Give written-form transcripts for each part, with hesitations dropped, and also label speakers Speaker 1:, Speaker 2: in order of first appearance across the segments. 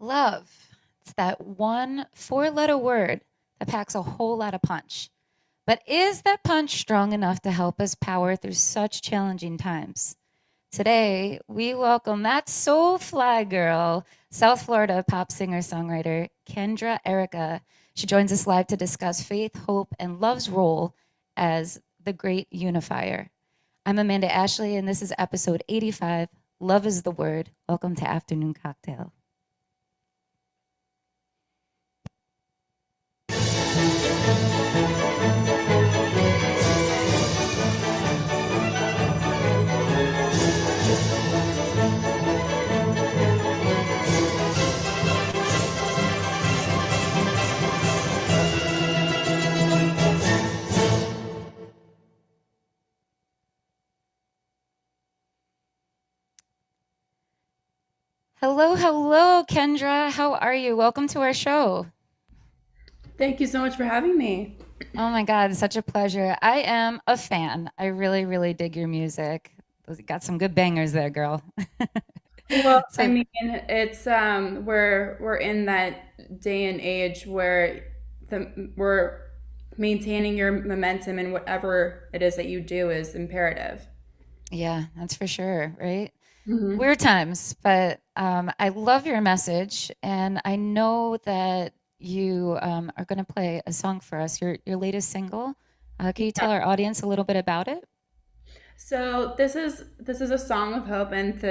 Speaker 1: Love. It's that one four-letter word that packs a whole lot of punch. But is that punch strong enough to help us power through such challenging times? Today, we welcome that soul fly girl, South Florida pop singer-songwriter Kendra Erika. She joins us live to discuss faith, hope, and love's role as the great unifier. I'm Amanda Ashley, and this is episode 85, Love is the Word. Welcome to Afternoon Cocktail. Hello, hello, Kendra. How are you? Welcome to our show.
Speaker 2: Thank you so much for having me.
Speaker 1: Oh my God, such a pleasure. I am a fan. I really, really dig your music. You got some good bangers there, girl.
Speaker 2: Well, I
Speaker 1: So,
Speaker 2: mean, it's we're in that day and age where we're maintaining your momentum in whatever it is that you do is imperative.
Speaker 1: yeah, that's for sure, right?
Speaker 2: hmm
Speaker 1: Weird times, but I love your message, and I know that you are going to play a song for us, your latest single. Can you tell our audience a little bit about it?
Speaker 2: So this is a song of hope, and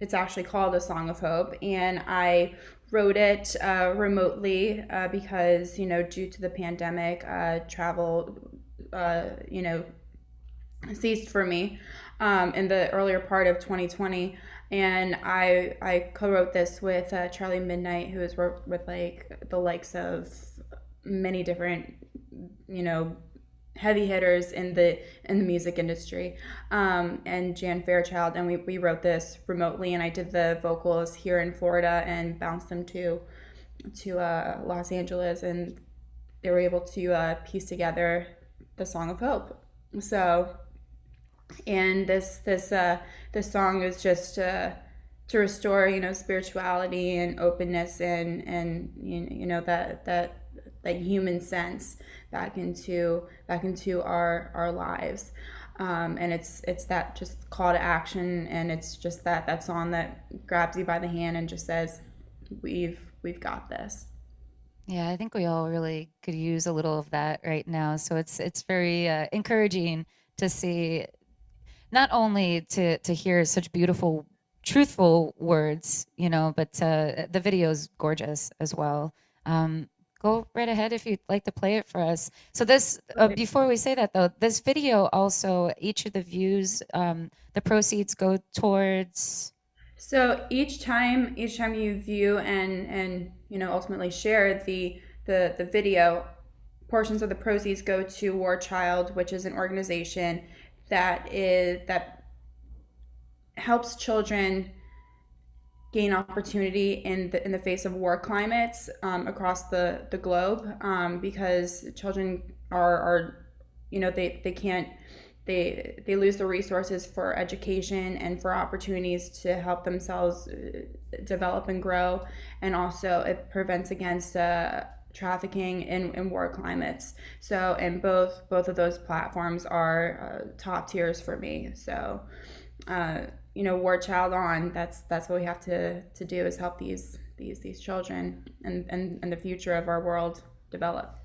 Speaker 2: it's actually called a song of hope. And I wrote it remotely because due to the pandemic, travel you know ceased for me in the earlier part of 2020. And I co-wrote this with Charlie Midnight, who has worked with like the likes of many different you know heavy hitters in the music industry, and Jan Fairchild. And we wrote this remotely, and I did the vocals here in Florida and bounced them to Los Angeles, and they were able to piece together the Song of Hope. So, and this song is just to restore spirituality and openness, and that human sense back into our lives. And it's that just call to action, and it's just that song that grabs you by the hand and just says, we've got this.
Speaker 1: Yeah, I think we all really could use a little of that right now. So it's very encouraging to see, not only to hear such beautiful, truthful words, but the video is gorgeous as well. Um, Go right ahead if you'd like to play it for us. So this, before we say that though, this video also, each of the views, the proceeds go towards.
Speaker 2: So each time you view and ultimately share the video, portions of the proceeds go to War Child, which is an organization that helps children gain opportunity in the face of war climates across the globe, because children are they can't they lose the resources for education and for opportunities to help themselves develop and grow. And also it prevents against trafficking in war climates. So, and both of those platforms are top tiers for me. So, uh, War Child on. That's what we have to do, is help these children and the future of our world develop.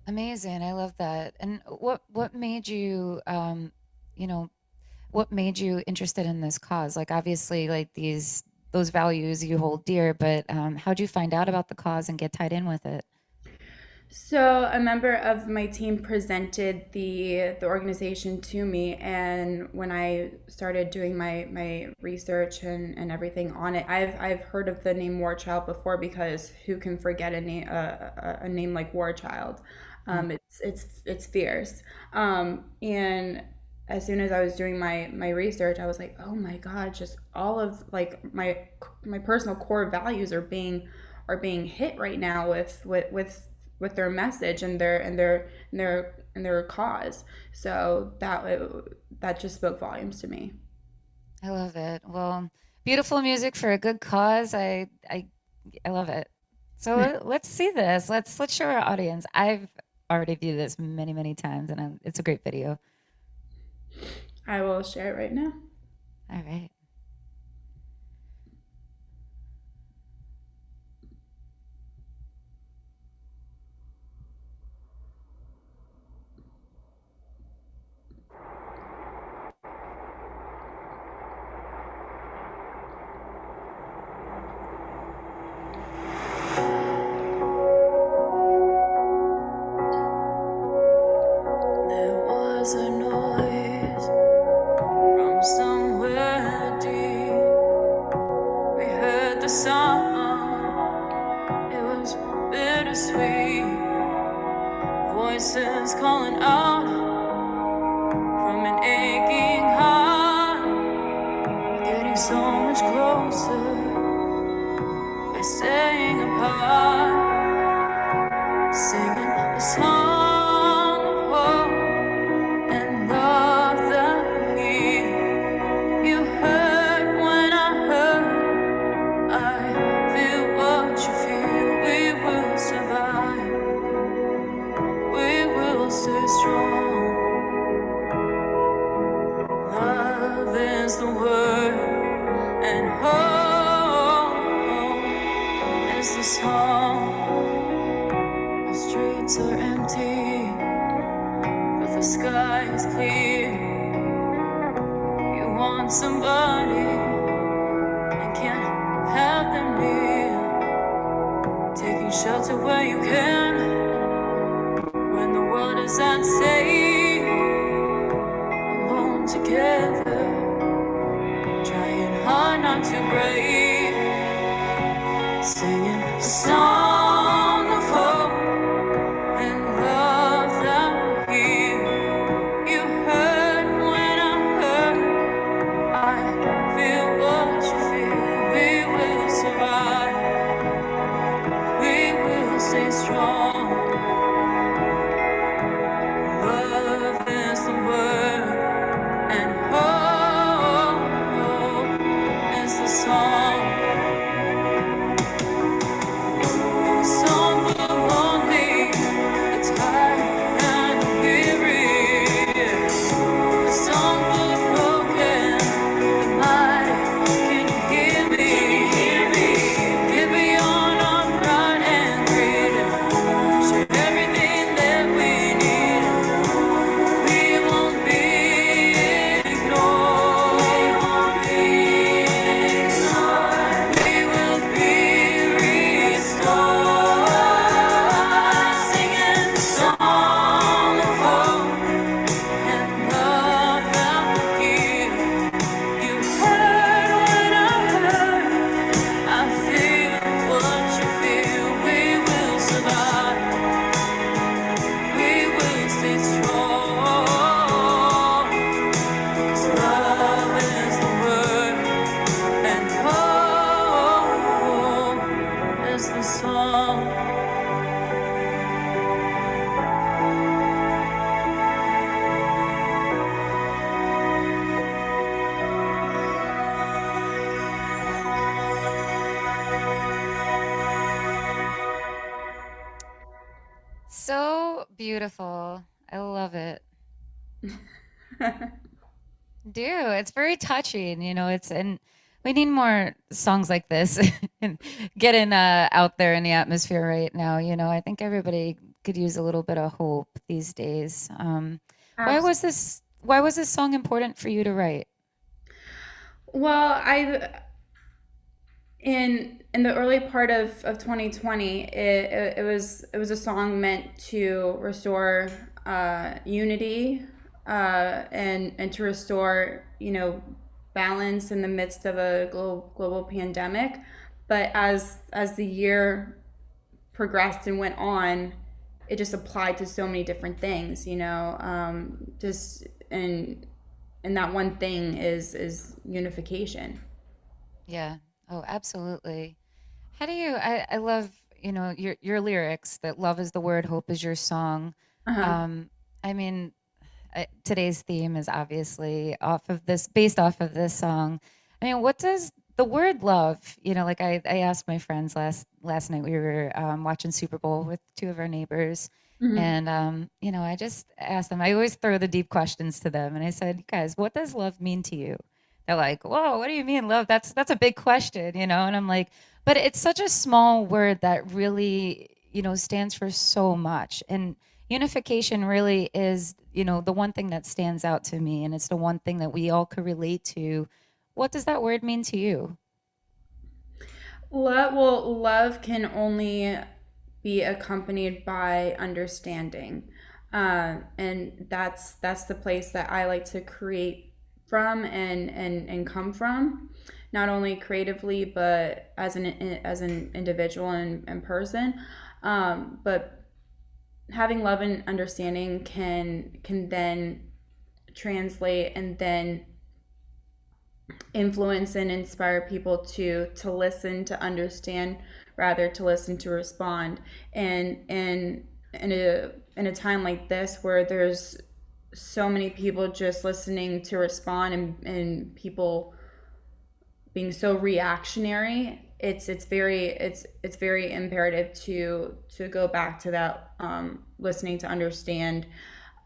Speaker 1: Amazing. I love that. And what made you, you know, what made you interested in this cause? Like obviously, like those values you hold dear, but how'd you find out about the cause and get tied in with it?
Speaker 2: So a member of my team presented the organization to me, and when I started doing my research and everything on it, I've heard of the name War Child before, because who can forget a name like War Child?
Speaker 1: Mm.
Speaker 2: It's fierce. And as soon as I was doing my research, I was like, oh my God, just all of like my personal core values are being hit right now with their message and their cause. So that just spoke volumes to me.
Speaker 1: I love it. Well, beautiful music for a good cause. I I love it. So let's see this. Let's show our audience. I've already viewed this many, many times, and it's a great video.
Speaker 2: I will share it right now.
Speaker 1: All right.
Speaker 2: There was a noise from somewhere deep. We heard the song, it was bittersweet. Voices calling out from an aching heart, getting so much closer by staying apart, singing a song of hope and love that you heard when I heard. I feel what you feel. We will survive. We will stay strong. Love is the word, and hope is the song. The streets are empty, but the sky is clear. You want somebody and can't have them near. Taking shelter where you can when the world is unsafe. Alone together, trying hard not to break. Singing a song of hope and love that we hear. You heard when I heard. I feel what you feel. We will survive. We will stay strong. Love is the word, and hope is the song. A song for the lonely, the tired and weary. A song for the broken, the mighty. Can you hear me? Give me all our pride and freedom. Share everything that we need. We won't be ignored. We will be restored. Singing the song of hope and love that you heard when I heard. I feel what you feel. We will survive. We will stay strong. 'Cause love is the word, and hope is the song.
Speaker 1: So beautiful. I love it. Do. It's very touching, it's and we need more songs like this and getting out there in the atmosphere right now. I think everybody could use a little bit of hope these days. Why was this song important for you to write?
Speaker 2: Well, in the early part of 2020, it was a song meant to restore unity, and to restore balance in the midst of a global pandemic. But as the year progressed and went on, it just applied to so many different things. Just and that one thing is unification.
Speaker 1: Yeah. Oh, absolutely. How do you I love, your lyrics that love is the word, hope is your song.
Speaker 2: Uh-huh.
Speaker 1: Um I mean, today's theme is obviously based off of this song. I mean, what does the word love, like I asked my friends last night. We were watching Super Bowl with two of our neighbors,
Speaker 2: Mhm.
Speaker 1: and I just asked them. I always throw the deep questions to them, and I said, "Guys, what does love mean to you?" They're like, "Whoa, what do you mean love? That's a big question." And I'm like, "But it's such a small word that really, stands for so much." And unification really is, the one thing that stands out to me, and it's the one thing that we all could relate to. What does that word mean to you?
Speaker 2: Love can only be accompanied by understanding, and that's the place that I like to create from and come from, not only creatively but as an individual and person, but having love and understanding can then translate and then influence and inspire people to listen, to understand, rather to listen, to respond. And in a time like this where there's so many people just listening to respond, and people being so reactionary, it's very imperative to go back to that, listening to understand,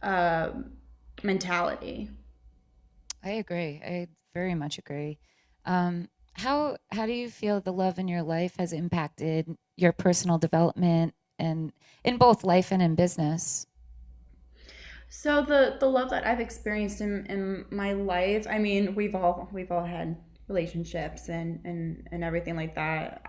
Speaker 2: uh, mentality.
Speaker 1: I agree. I very much agree. How do you feel the love in your life has impacted your personal development and in both life and in business?
Speaker 2: So the love that I've experienced in my life, I mean, we've all had relationships and everything like that,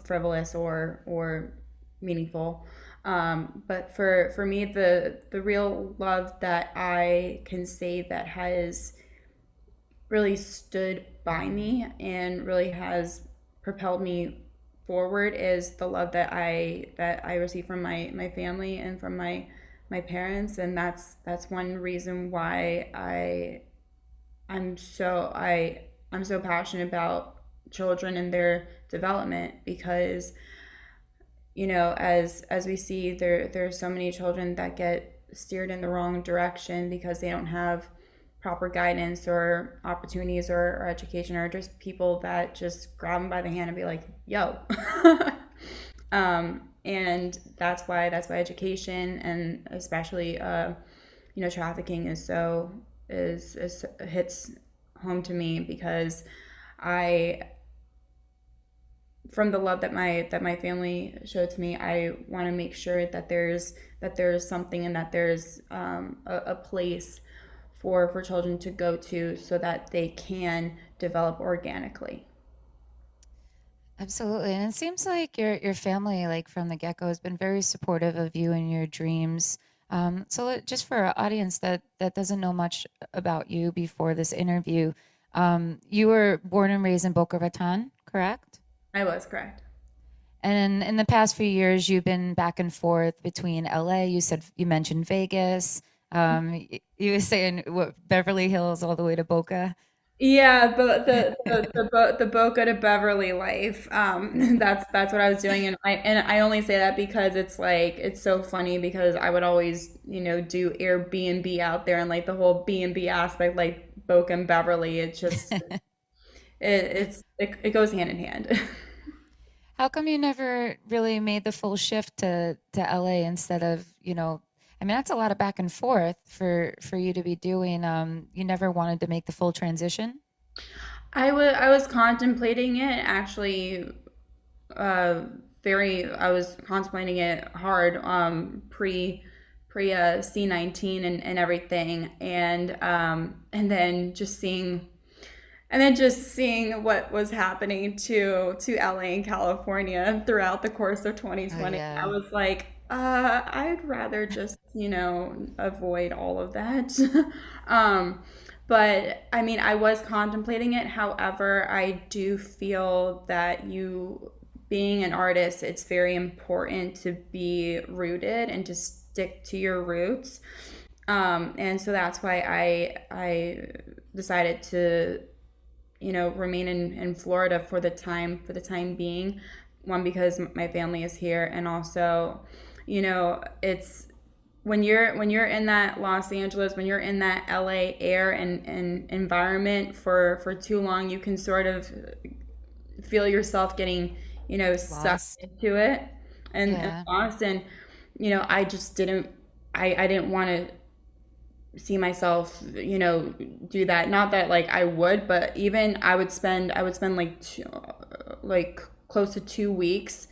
Speaker 2: frivolous or meaningful. But for me, the real love that I can say that has really stood by me and really has propelled me forward is the love that I receive from my family and from my parents. And that's one reason why I'm so passionate about children and their development, because as we see, there are so many children that get steered in the wrong direction because they don't have proper guidance or opportunities, or education, or just people that just grab them by the hand and be like, yo. And that's why education, and especially trafficking, is hits home to me, because I from the love that my family showed to me, I want to make sure that there's something, and that there's, a place for children to go to so that they can develop organically.
Speaker 1: Absolutely. And it seems like your family, like from the get-go, has been very supportive of you and your dreams. Just for our audience that doesn't know much about you before this interview, you were born and raised in Boca Raton, correct?
Speaker 2: I was correct.
Speaker 1: And in the past few years, you've been back and forth between LA. You mentioned Vegas. You were saying what, Beverly Hills all the way to Boca.
Speaker 2: Yeah, the Boca to Beverly life. That's what I was doing, and I only say that because it's so funny, because I would always do Airbnb out there, and like the whole B&B aspect, like Boca and Beverly. It goes hand in hand.
Speaker 1: How come you never really made the full shift to LA instead of, I mean, that's a lot of back and forth for you to be doing. You never wanted to make the full transition?
Speaker 2: I was contemplating it, actually. uh I was contemplating it hard, pre C-19 and everything, and then just seeing what was happening to LA and California throughout the course of
Speaker 1: Oh
Speaker 2: 2020. I
Speaker 1: yeah.
Speaker 2: was like, I'd rather just, avoid all of that. um, but I mean, I was contemplating it. However, I do feel that being an artist, it's very important to be rooted and to stick to your roots. And so that's why I decided to remain in Florida for the time being. One, because my family is here, and also, it's when you're in that Los Angeles, when you're in that LA air and environment for too long, you can sort of feel yourself getting, sucked
Speaker 1: Lost.
Speaker 2: into it and
Speaker 1: Yeah.
Speaker 2: lost. And, I just I didn't want to see myself, do that. Not that like I would, but even I would spend like like close to 2 weeks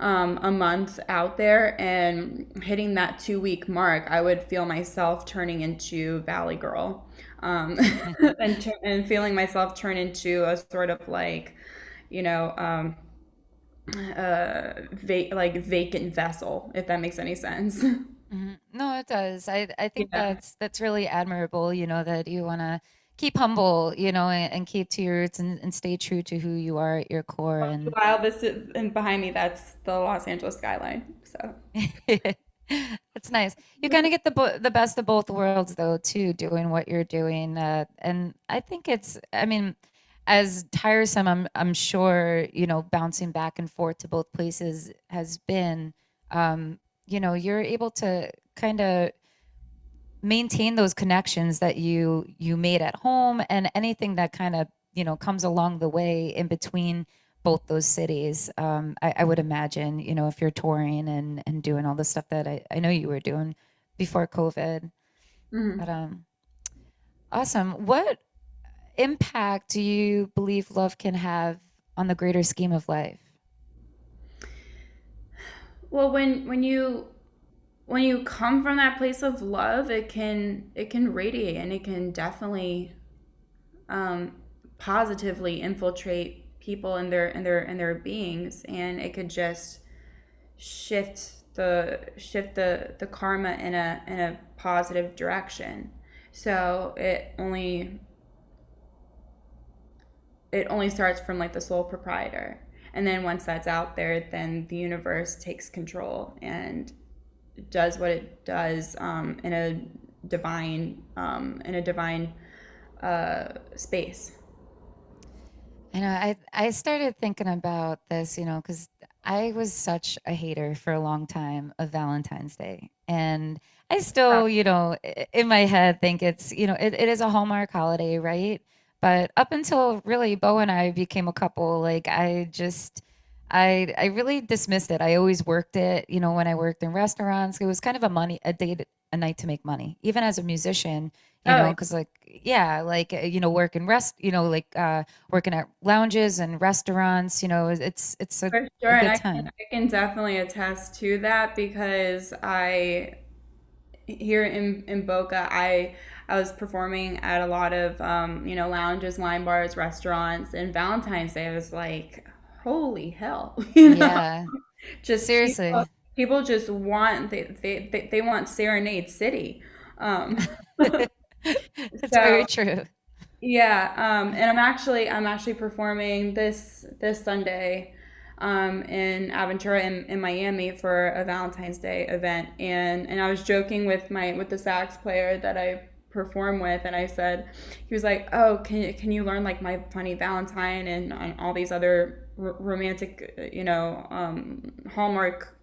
Speaker 2: a month out there, and hitting that 2 week mark, I would feel myself turning into Valley Girl, and feeling myself turn into a sort of like, you know, um, like vacant vessel, if that makes any sense.
Speaker 1: No, it does. I think
Speaker 2: Yeah.
Speaker 1: that's really admirable, that you want to keep humble, and keep to your roots and stay true to who you are at your core. And
Speaker 2: While this is, and behind me, that's the Los Angeles skyline. So,
Speaker 1: it's nice. You kind of get the best of both worlds though, too, doing what you're doing. And I think I mean, as tiresome, I'm sure, bouncing back and forth to both places has been, you're able to kind of maintain those connections that you made at home, and anything that kind of comes along the way in between both those cities. I would imagine, if you're touring and doing all the stuff that I know you were doing before COVID. But
Speaker 2: mhm.
Speaker 1: awesome. What impact do you believe love can have on the greater scheme of life?
Speaker 2: Well, when you come from that place of love, it can radiate, and it can definitely um, positively infiltrate people and their beings, and it could just shift the karma in a positive direction. So it only starts from like the sole proprietor, and then once that's out there, then the universe takes control and does what it does, in a divine space.
Speaker 1: I know. I started thinking about this, because I was such a hater for a long time of Valentine's Day, and I still, in my head think it's, it is a Hallmark holiday, right? But up until really Beau and I became a couple, like I really dismissed it. I always worked it, when I worked in restaurants. It was kind of a day, a night to make money, even as a musician,
Speaker 2: Oh,
Speaker 1: because like yeah, like working working at lounges and restaurants, it's
Speaker 2: for
Speaker 1: a
Speaker 2: sure, and
Speaker 1: good
Speaker 2: I can
Speaker 1: time.
Speaker 2: I can definitely attest to that, because I here in Boca, I was performing at a lot of lounges, wine bars, restaurants, and Valentine's Day I was like, holy hell,
Speaker 1: Yeah,
Speaker 2: just people
Speaker 1: seriously.
Speaker 2: people just want they want Serenade City. Um,
Speaker 1: It's
Speaker 2: so
Speaker 1: very true.
Speaker 2: yeah, and I'm actually performing this Sunday, in Aventura in Miami for a Valentine's Day event, and I was joking with the sax player that I perform with, and I said, he was like, oh, can you learn like My Funny Valentine and all these other romantic, Hallmark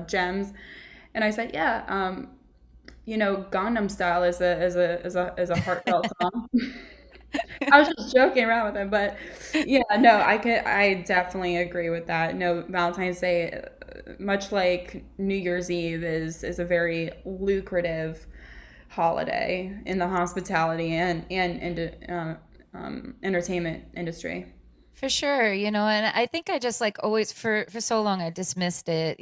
Speaker 2: gems, and I said, yeah, Gangnam Style is a heartfelt song. I was just joking around with him, but yeah, no, I definitely agree with that. No, Valentine's Day, much like New Year's Eve, is a very lucrative holiday in the hospitality and entertainment industry.
Speaker 1: For sure, and I think I just like always for so long I dismissed it,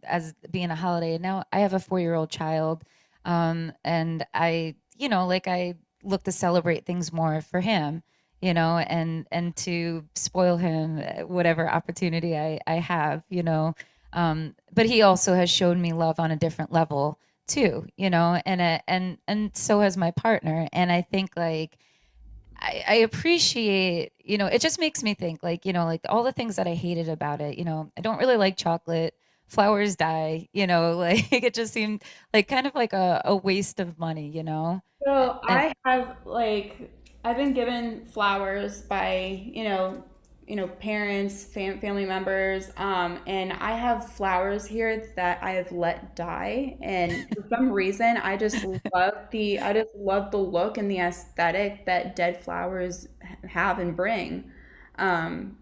Speaker 1: as being a holiday. Now I have a 4-year-old child, and like I look to celebrate things more for him, and to spoil him whatever opportunity I have, But he also has shown me love on a different level too, and so has my partner, and I think like I appreciate, it just makes me think like, like all the things that I hated about it, I don't really like chocolate, flowers die, like it just seemed like kind of like a waste of money,
Speaker 2: So
Speaker 1: And
Speaker 2: I've been given flowers by parents, family members, and I have flowers here that I have let die, and for some reason I just love the look and the aesthetic that dead flowers have and bring.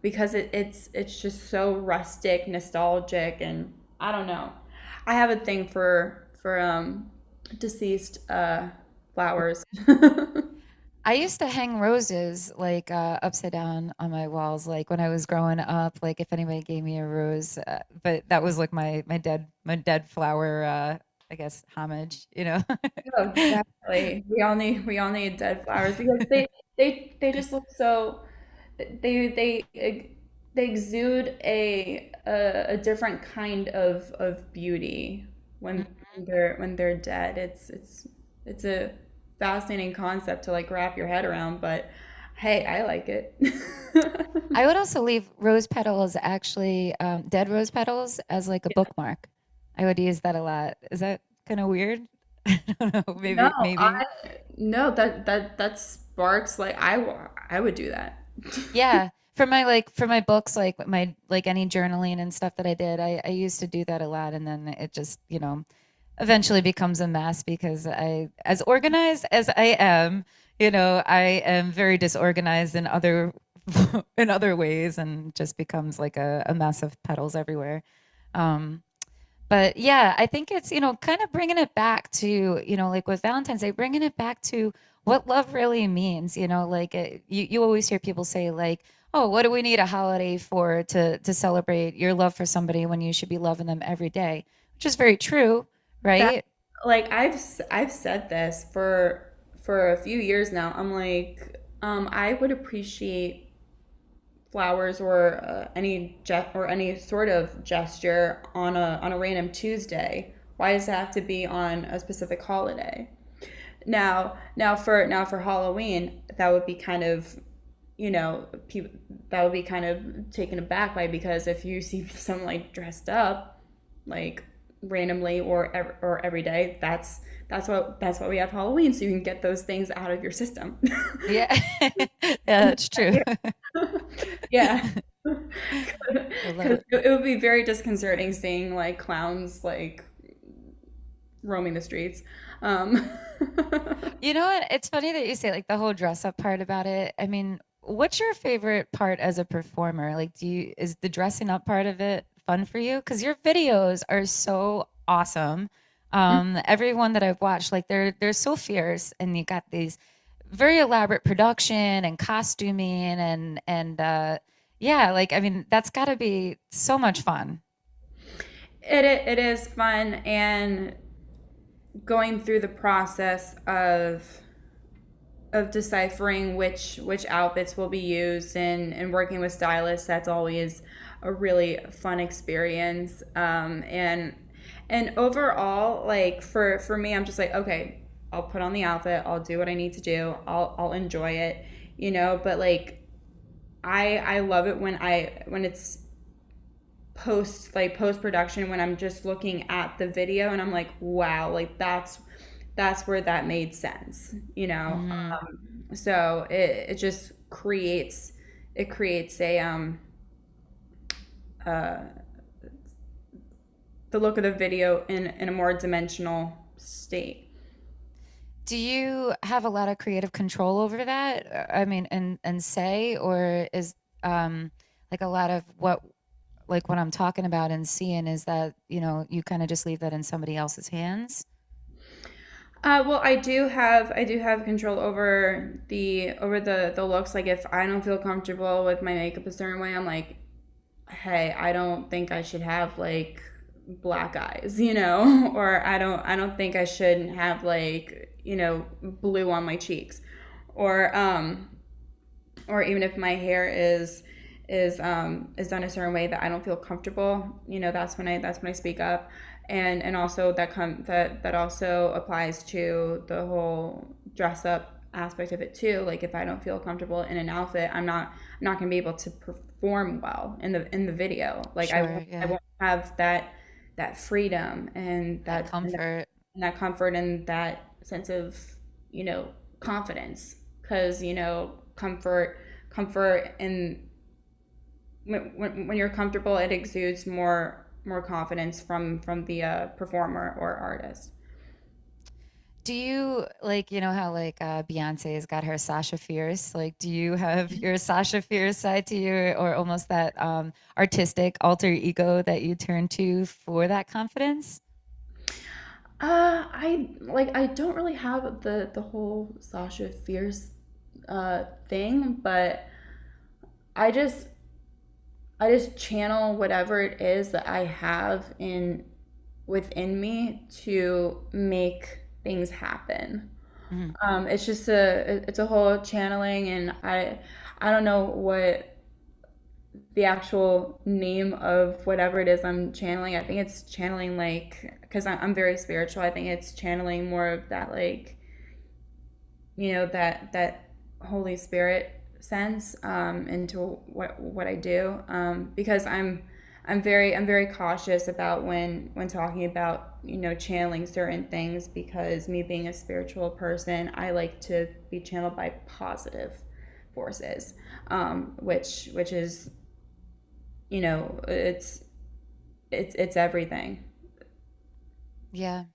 Speaker 2: because it's just so rustic, nostalgic, and I don't know. I have a thing for deceased flowers.
Speaker 1: I used to hang roses like upside down on my walls, like when I was growing up. Like if anybody gave me a rose, but that was like my dead flower, I guess homage, you know.
Speaker 2: Oh, definitely. We all need dead flowers because they just look so they exude a different kind of beauty when they're dead. It's a fascinating concept to like wrap your head around, but hey, I like it.
Speaker 1: I would also leave rose petals, actually, dead rose petals, as like a bookmark. I would use that a lot. Is that kind of weird? I don't know.
Speaker 2: No,
Speaker 1: Maybe.
Speaker 2: no, that sparks like I would do that.
Speaker 1: Yeah. For my books, like like any journaling and stuff that I did, I used to do that a lot, and then it just, eventually becomes a mess because as organized as I am, I am very disorganized in other in other ways, and just becomes like a mess of petals everywhere. Um, but yeah, I think it's, kind of bringing it back to, like with Valentine's Day, bringing it back to what love really means, like you always hear people say like, oh, what do we need a holiday for to celebrate your love for somebody when you should be loving them every day, which is very true,
Speaker 2: That
Speaker 1: right?
Speaker 2: like I've said this for a few years now. I'm like, I would appreciate flowers or any sort of gesture on a random Tuesday. Why does it have to be on a specific holiday? Now for Halloween, that would be kind of people that would be kind of taken aback by, because if you see someone like dressed up like randomly or every day, that's what we have Halloween, so you can get those things out of your system.
Speaker 1: Yeah. Yeah, that's true.
Speaker 2: Yeah.
Speaker 1: I love
Speaker 2: Because
Speaker 1: it.
Speaker 2: it would be very disconcerting seeing like clowns like roaming the streets. Um,
Speaker 1: You know what? It's funny that you say like the whole dress up part about it. I mean, what's your favorite part as a performer? Like, is the dressing up part of it fun for you? Because your videos are so awesome. Everyone that I've watched, like they're so fierce, and you got these very elaborate production and costuming and yeah, like I mean, that's got to be so much fun.
Speaker 2: it is fun, and going through the process of deciphering which outfits will be used, and working with stylists, that's always a really fun experience. And overall, like for me, I'm just like, okay, I'll put on the outfit, I'll do what I need to do, I'll enjoy it, but like I love it when it's post production, when I'm just looking at the video and I'm like, wow, like that's where that made sense,
Speaker 1: Hmm.
Speaker 2: so it just creates a uh the look of the video in a more dimensional state.
Speaker 1: Do you have a lot of creative control over that? I mean, and say, or is like a lot of what I'm talking about and seeing is that, you kind of just leave that in somebody else's hands?
Speaker 2: Well, I do have control over the looks. Like if I don't feel comfortable with my makeup a certain way, I'm like, hey, I don't think I should have like black eyes, or I don't think I should have like, blue on my cheeks, or or even if my hair is done a certain way that I don't feel comfortable, that's when I speak up. And also that also applies to the whole dress up aspect of it too. Like if I don't feel comfortable in an outfit, I'm not going to be able to perform well in the video. Like I
Speaker 1: Sure,
Speaker 2: won't I
Speaker 1: yeah.
Speaker 2: won't have that freedom and
Speaker 1: That
Speaker 2: that and that,
Speaker 1: comfort.
Speaker 2: and that comfort and that sense of, you know, confidence, because comfort in when you're comfortable, it exudes more confidence from the performer or artist.
Speaker 1: Do you like, you know how like Beyonce's got her Sasha Fierce? Like, do you have your Sasha Fierce side to you, or almost that artistic alter ego that you turn to for that confidence?
Speaker 2: I don't really have the whole Sasha Fierce thing, but I just I just channel whatever it is that I have in within me to make things happen.
Speaker 1: Mhm.
Speaker 2: It's a whole channeling, and I don't know what the actual name of whatever it is I'm channeling. I think it's channeling like because I'm very spiritual. I think it's channeling more of that like that Holy Spirit sense into what I do because I'm very cautious about when talking about channeling certain things because me being a spiritual person I like to be channeled by positive forces which is it's everything.
Speaker 1: Yeah.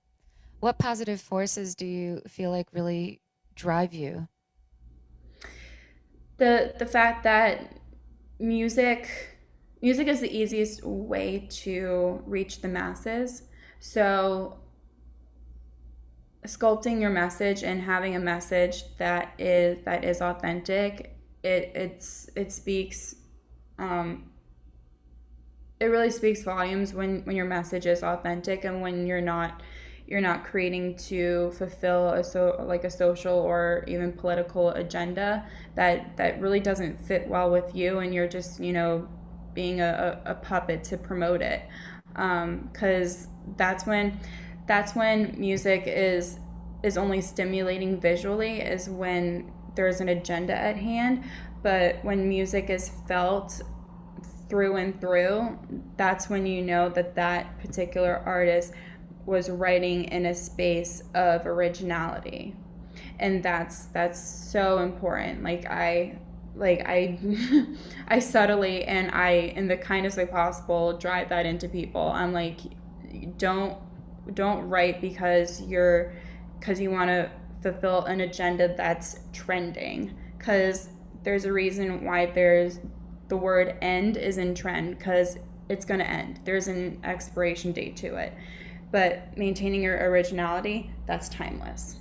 Speaker 1: What positive forces do you feel like really drive you?
Speaker 2: The fact that music music is the easiest way to reach the masses. So sculpting your message and having a message that is authentic, it speaks um, it really speaks volumes when your message is authentic and when you're not creating to fulfill a social or even political agenda that really doesn't fit well with you and you're just being a puppet to promote it because that's when music is only stimulating visually is when there's an agenda at hand, but when music is felt through and through, that's when you know that that particular artist was writing in a space of originality. And that's so important. Like I I subtly and I in the kindest way possible drive that into people. I'm like don't don't write because you want to fulfill an agenda that's trending because there's a reason why there's the word end is in trend because it's going to end. There's an expiration date to it. But maintaining your originality, that's timeless.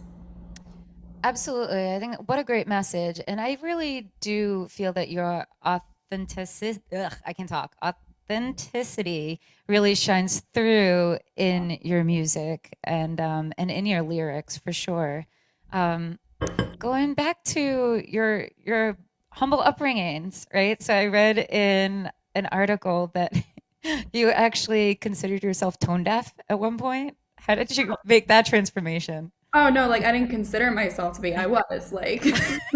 Speaker 1: Absolutely. I think what a great message. And I really do feel that your authenticity, I can talk, authenticity really shines through in your music and in your lyrics for sure. Um, Going back to your humble upbringings, right? So I read in an article that you actually considered yourself tone deaf at one point. How did you make that transformation?
Speaker 2: Oh no, like I didn't consider myself to be. I was like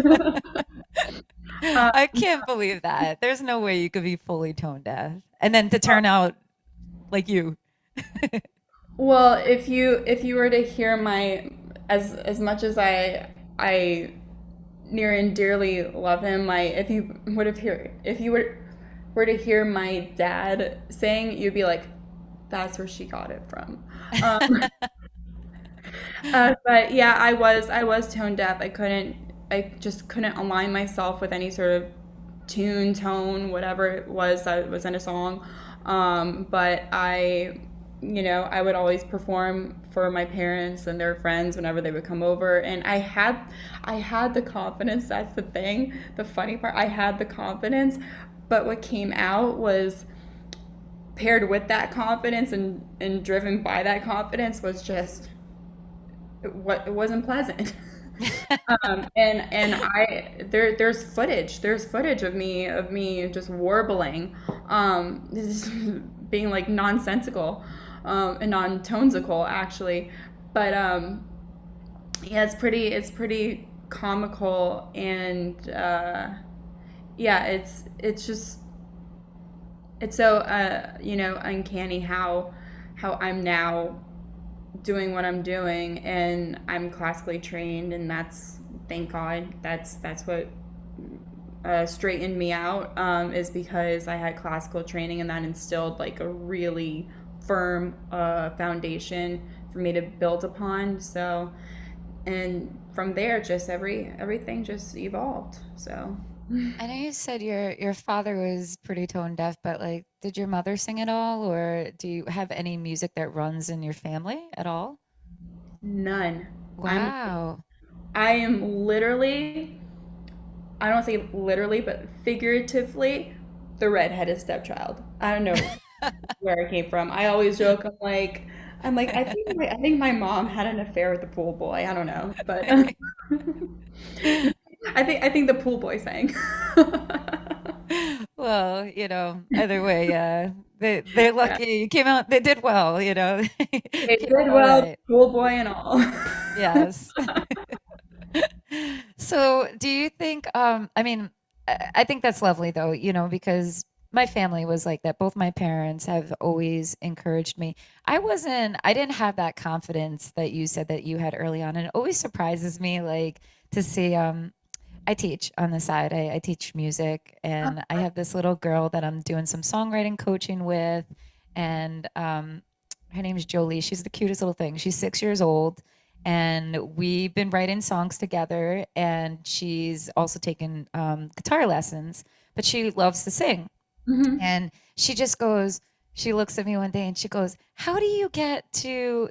Speaker 2: uh,
Speaker 1: I can't believe that. There's no way you could be fully tone deaf and then to turn out like you.
Speaker 2: well, if you were to hear my as much as I near and dearly love him, my if you would have hear if you were to hear my dad sing, you'd be like, that's where she got it from. Um, but yeah, I was tone deaf. I just couldn't align myself with any sort of tune, tone, whatever it was that was in a song. But I would always perform for my parents and their friends whenever they would come over, and I had the confidence. That's the thing. The funny part, I had the confidence, but what came out was paired with that confidence and driven by that confidence was just it wasn't pleasant. And there's footage of me just warbling, just being like nonsensical, and non-tonesical actually, but yeah, it's pretty comical and yeah, it's just it's so uncanny how I'm now doing what I'm doing and I'm classically trained and that's thank God that's what straightened me out is because I had classical training and that instilled like a really firm foundation for me to build upon. So and from there, just everything just evolved. So
Speaker 1: I know you said your father was pretty tone deaf, but like, did your mother sing at all, or do you have any music that runs in your family at all?
Speaker 2: none. I'm
Speaker 1: Wow.
Speaker 2: I am literally, I don't say literally, but figuratively, the redheaded stepchild. I don't know where it came from. I always joke. I'm like, I think my mom had an affair with the pool boy. I don't know, but I think the pool boy sang.
Speaker 1: Well, either way, they're
Speaker 2: Yeah,
Speaker 1: lucky you came out. They did well,
Speaker 2: it
Speaker 1: came out
Speaker 2: did
Speaker 1: all
Speaker 2: well,
Speaker 1: right.
Speaker 2: pool boy and all.
Speaker 1: Yes. So, do you think, I mean, I think that's lovely though, because my family was like that. Both my parents have always encouraged me. I didn't have that confidence that you said that you had early on. And it always surprises me, like, to see, I teach on the side. I teach music, and I have this little girl that I'm doing some songwriting coaching with, and her name is Jolie. She's the cutest little thing. She's 6 years old, and we've been writing songs together. And she's also taken guitar lessons, but she loves to sing.
Speaker 2: Mhm.
Speaker 1: And she looks at me one day and she goes, "How do you get to,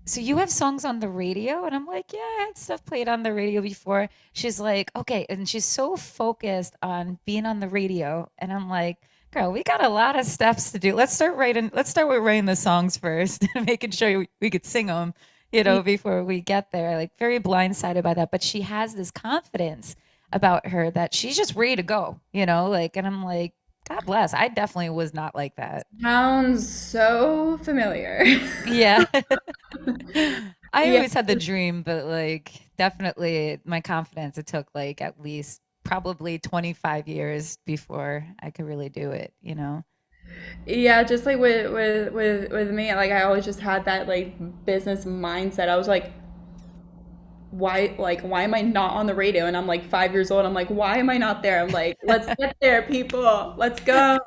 Speaker 1: so you have songs on the radio?" And I'm like, "Yeah, I had stuff played on the radio before." She's like, "Okay." And she's so focused on being on the radio. And I'm like, "Girl, we got a lot of steps to do. Let's start with writing the songs first and making sure we could sing them, before we get there." Like, very blindsided by that. But she has this confidence about her that she's just ready to go, like, and I'm like, God bless. I definitely was not like that.
Speaker 2: Sounds so familiar.
Speaker 1: Yeah. I
Speaker 2: Yeah.
Speaker 1: always had the dream, but like definitely my confidence, it took like at least probably 25 years before I could really do it,
Speaker 2: Yeah, just like with me, like I always just had that like business mindset. I was like why am I not on the radio? And I'm like 5 years old. I'm like, why am I not there? I'm like, let's get there, people. Let's go.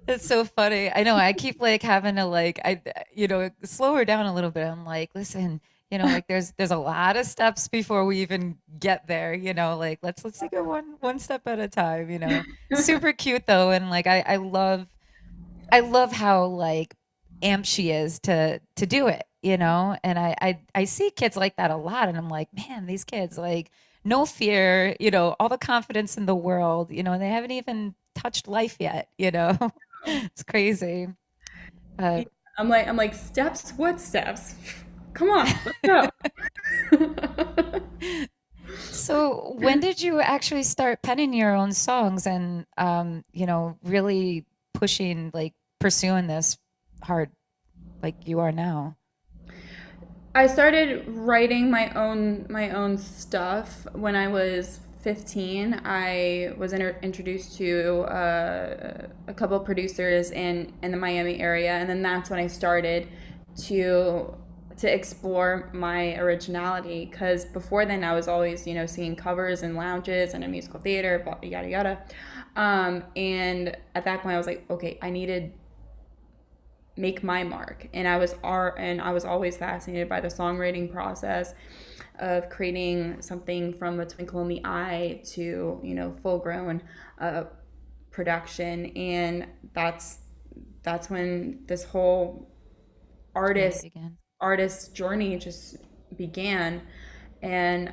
Speaker 1: It's so funny. I know I keep like having to like slow her down a little bit. I'm like, listen, like there's a lot of steps before we even get there, like let's take it one step at a time, Super cute though, and like I love how like amped she is to do it, and I see kids like that a lot, and I'm like, man, these kids like no fear, all the confidence in the world, and they haven't even touched life yet, It's crazy. Uh,
Speaker 2: I'm like, steps? What steps? Come on, let's go.
Speaker 1: so when did you actually start penning your own songs and really pushing like pursuing this hard like you are now?
Speaker 2: I started writing my own stuff when I was 15. I was introduced to a couple of producers in the Miami area, and then that's when I started to to explore my originality. Because before then, I was always singing covers in lounges and in musical theater, yada yada. And at that point, I was like, okay, I needed make my mark, and I was always fascinated by the songwriting process of creating something from a twinkle in the eye to full grown uh, production. And that's when this whole
Speaker 1: Journey
Speaker 2: artist
Speaker 1: began.
Speaker 2: artist journey just began. And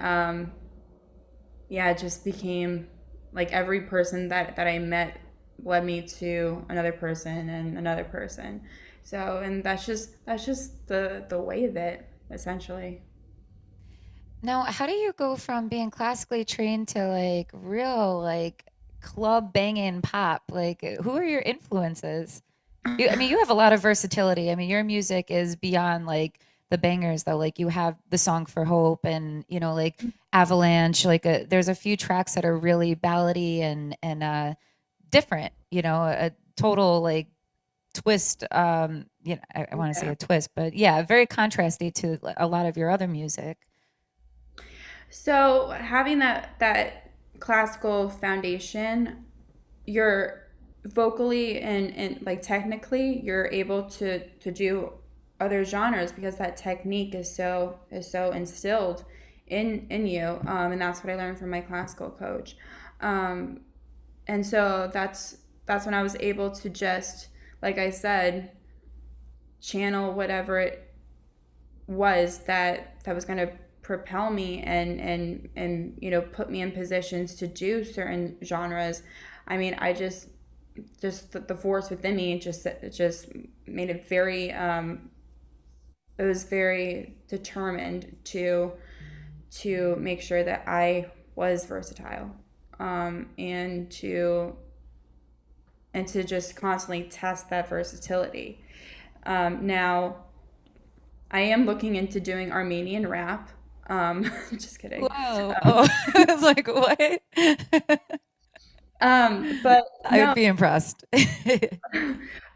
Speaker 2: yeah, it just became like every person that I met led me to another person and another person. So, and that's just the way of it, essentially.
Speaker 1: Now, how do you go from being classically trained to like real like club banging pop? Like, who are your influences? I mean, you have a lot of versatility. I mean, your music is beyond like the bangers though. Like you have the song for Hope and, like Avalanche, like there's a few tracks that are really ballady and different, a total like twist, I want to say
Speaker 2: Yeah.
Speaker 1: a twist, but yeah, very contrasty to a lot of your other music.
Speaker 2: So having that classical foundation, you're vocally and like technically, you're able to do other genres because that technique is so instilled in you, and that's what I learned from my classical coach. Um, and so that's when I was able to just, like I said, channel whatever it was that was going to propel me and put me in positions to do certain genres. I mean, I just the force within me just made it very it was very determined to make sure that I was versatile, and to just constantly test that versatility. Now I am looking into doing Armenian rap. Just kidding.
Speaker 1: Whoa. Oh, I was like, what?
Speaker 2: But
Speaker 1: I would
Speaker 2: no,
Speaker 1: be impressed.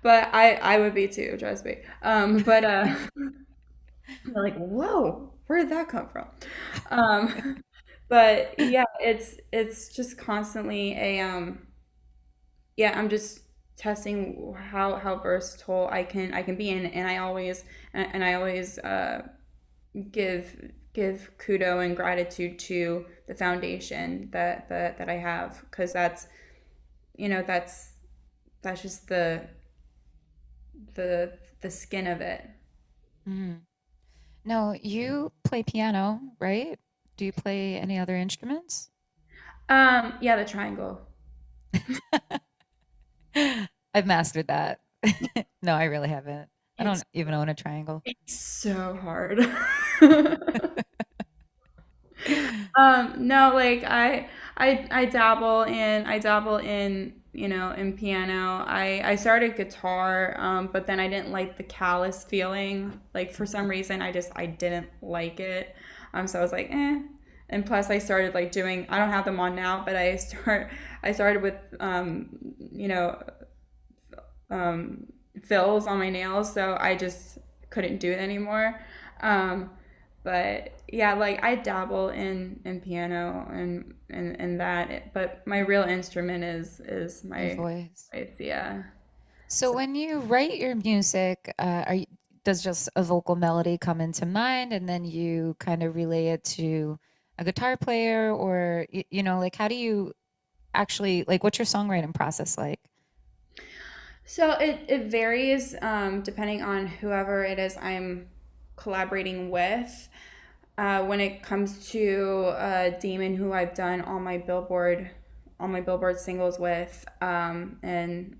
Speaker 2: but I would be too, trust me. But like, whoa, where did that come from? Um, but yeah, it's just constantly I'm just testing how versatile I can be, and I always give kudo and gratitude to the foundation that I have, because that's just the skin of it.
Speaker 1: Mhm. No, you play piano, right? Do you play any other instruments?
Speaker 2: Yeah, the triangle.
Speaker 1: I've mastered that. No, I really haven't. I don't
Speaker 2: It's
Speaker 1: even own a triangle.
Speaker 2: it's so hard. No, like I dabble in in piano. I started guitar, but then I didn't like the callous feeling. Like for some reason, I didn't like it. So I was like, eh. And plus, I started like doing. I don't have them on now, but I started with you know um, fills on my nails, so I just couldn't do it anymore. Um, but yeah, like I dabble in piano and that, but my real instrument is
Speaker 1: Your
Speaker 2: my
Speaker 1: voice.
Speaker 2: voice. Yeah.
Speaker 1: So
Speaker 2: So,
Speaker 1: when you write your music, does just a vocal melody come into mind and then you kind of relay it to a guitar player or like how do you actually like what's your songwriting process like?
Speaker 2: it varies depending on whoever it is I'm collaborating with. When it comes to Demon, who I've done all my Billboard singles with, and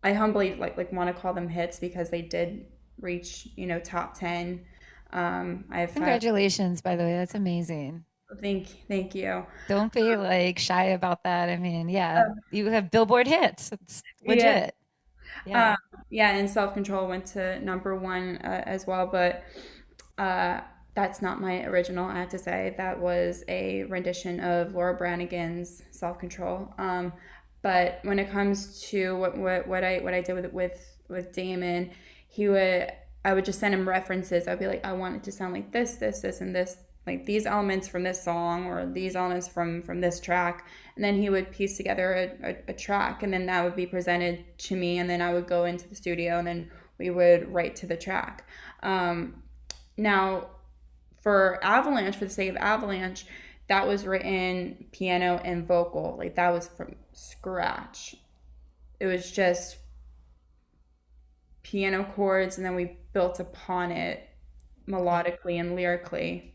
Speaker 2: I humbly like want to call them hits because they did reach top 10. I've had
Speaker 1: Congratulations, by the way. That's amazing.
Speaker 2: thank you.
Speaker 1: Don't be like shy about that. I mean, yeah,
Speaker 2: Uh,
Speaker 1: you have Billboard hits. It's
Speaker 2: yeah,
Speaker 1: legit.
Speaker 2: um,
Speaker 1: Yeah.
Speaker 2: yeah, and Self Control went to number one as well, but uh, that's not my original. I have to say that was a rendition of Laura Branigan's Self Control. But when it comes to what I did with Damon, he would I would just send him references. I'd be like, I want it to sound like this, and this, like these elements from this song or these elements from this track, and then he would piece together a track, and then that would be presented to me, and then I would go into the studio, and then we would write to the track. Now, for Avalanche, for the sake of Avalanche, that was written piano and vocal. Like that was from scratch. It was just piano chords, and then we built upon it
Speaker 1: Okay.
Speaker 2: melodically and lyrically.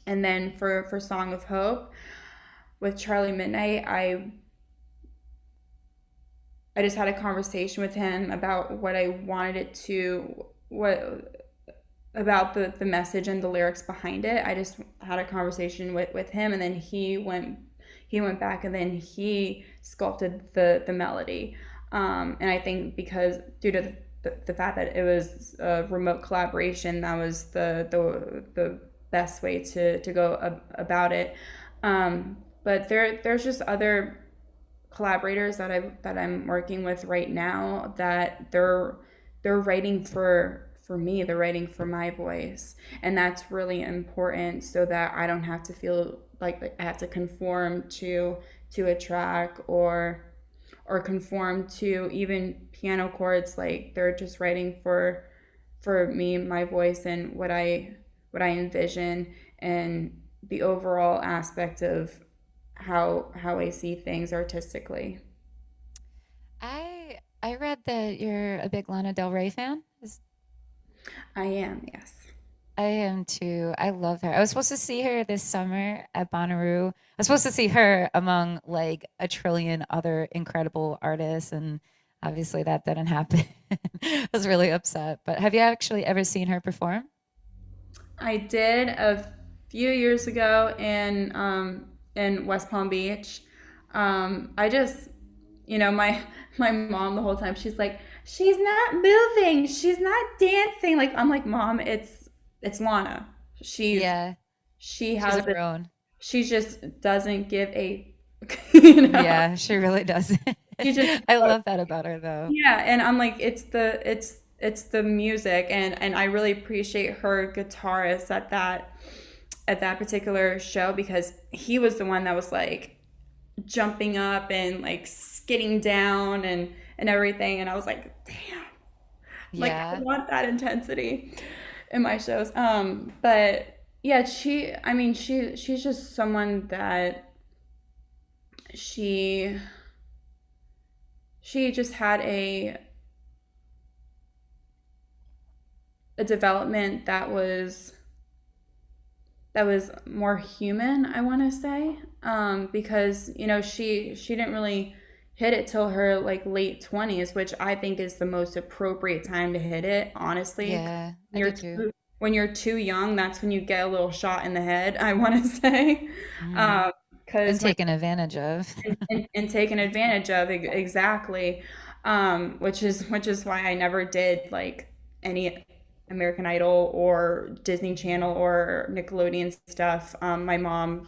Speaker 2: And then for Song of Hope with Charlie Midnight, I just had a conversation with him about what I wanted it to what about the message and the lyrics behind it. I just had a conversation with him, and then he went back and then he sculpted the melody. And I think because due to the fact that it was a remote collaboration, that was the best way to go about it. But there's just other collaborators that I'm working with right now that they're writing for me, they're writing for my voice, and that's really important so that I don't have to feel like I have to conform to a track or conform to even piano chords. Like they're just writing for me, my voice and what I envision and the overall aspect of how I see things artistically.
Speaker 1: I read that you're a big Lana Del Rey fan.
Speaker 2: I am, yes.
Speaker 1: I am too. I love her. I was supposed to see her this summer at Bonnaroo. I was supposed to see her among like a trillion other incredible artists, and obviously that didn't happen. I was really upset. But have you actually ever seen her perform?
Speaker 2: I did a few years ago in West Palm Beach. I just, my my mom the whole time she's like, she's not moving, she's not dancing. Like I'm like, Mom, it's Lana. She's
Speaker 1: Yeah,
Speaker 2: she
Speaker 1: she's
Speaker 2: has
Speaker 1: her
Speaker 2: it.
Speaker 1: own.
Speaker 2: She just doesn't give a, you know.
Speaker 1: Yeah, she really does.
Speaker 2: She just
Speaker 1: I love that about her though.
Speaker 2: yeah, and I'm like, it's the music, and I really appreciate her guitarist at that particular show because he was the one that was like jumping up and like skidding down and everything, and I was like, damn, like I
Speaker 1: Yeah.
Speaker 2: want that intensity in my shows. But yeah, I mean, she's just someone that she she just had a development that was more human, I want to say, because she didn't really hit it till her like late 20s, which I think is the most appropriate time to hit it, honestly.
Speaker 1: Yeah, I
Speaker 2: when
Speaker 1: do
Speaker 2: you're
Speaker 1: too.
Speaker 2: too, when you're too young, that's when you get a little shot in the head, I want to say.
Speaker 1: Hmm. And
Speaker 2: Because when
Speaker 1: taken advantage of.
Speaker 2: and taken advantage of, exactly. Which is why I never did like any American Idol or Disney Channel or Nickelodeon stuff. My mom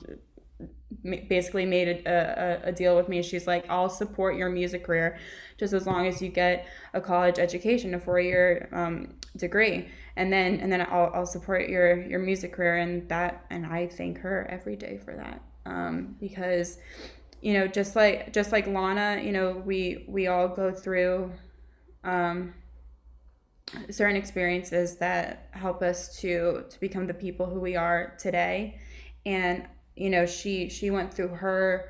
Speaker 2: basically made a deal with me. She's like, I'll support your music career just as long as you get a college education, a 4 year degree, and then I'll support your music career. And I thank her every day for that, because just like Lana, we all go through um, certain experiences that help us to become the people who we are today. And she went through her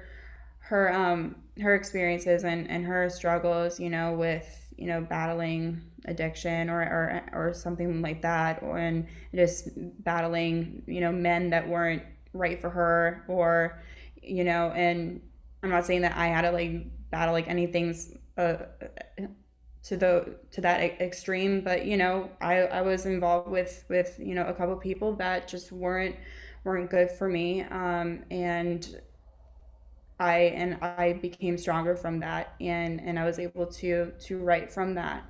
Speaker 2: experiences and her struggles, with battling addiction or something like that, and just battling men that weren't right for her, or and I'm not saying that I had to like battle like anything's to that extreme, but I was involved with a couple people that just weren't good for me, and I became stronger from that, and I was able to write from that.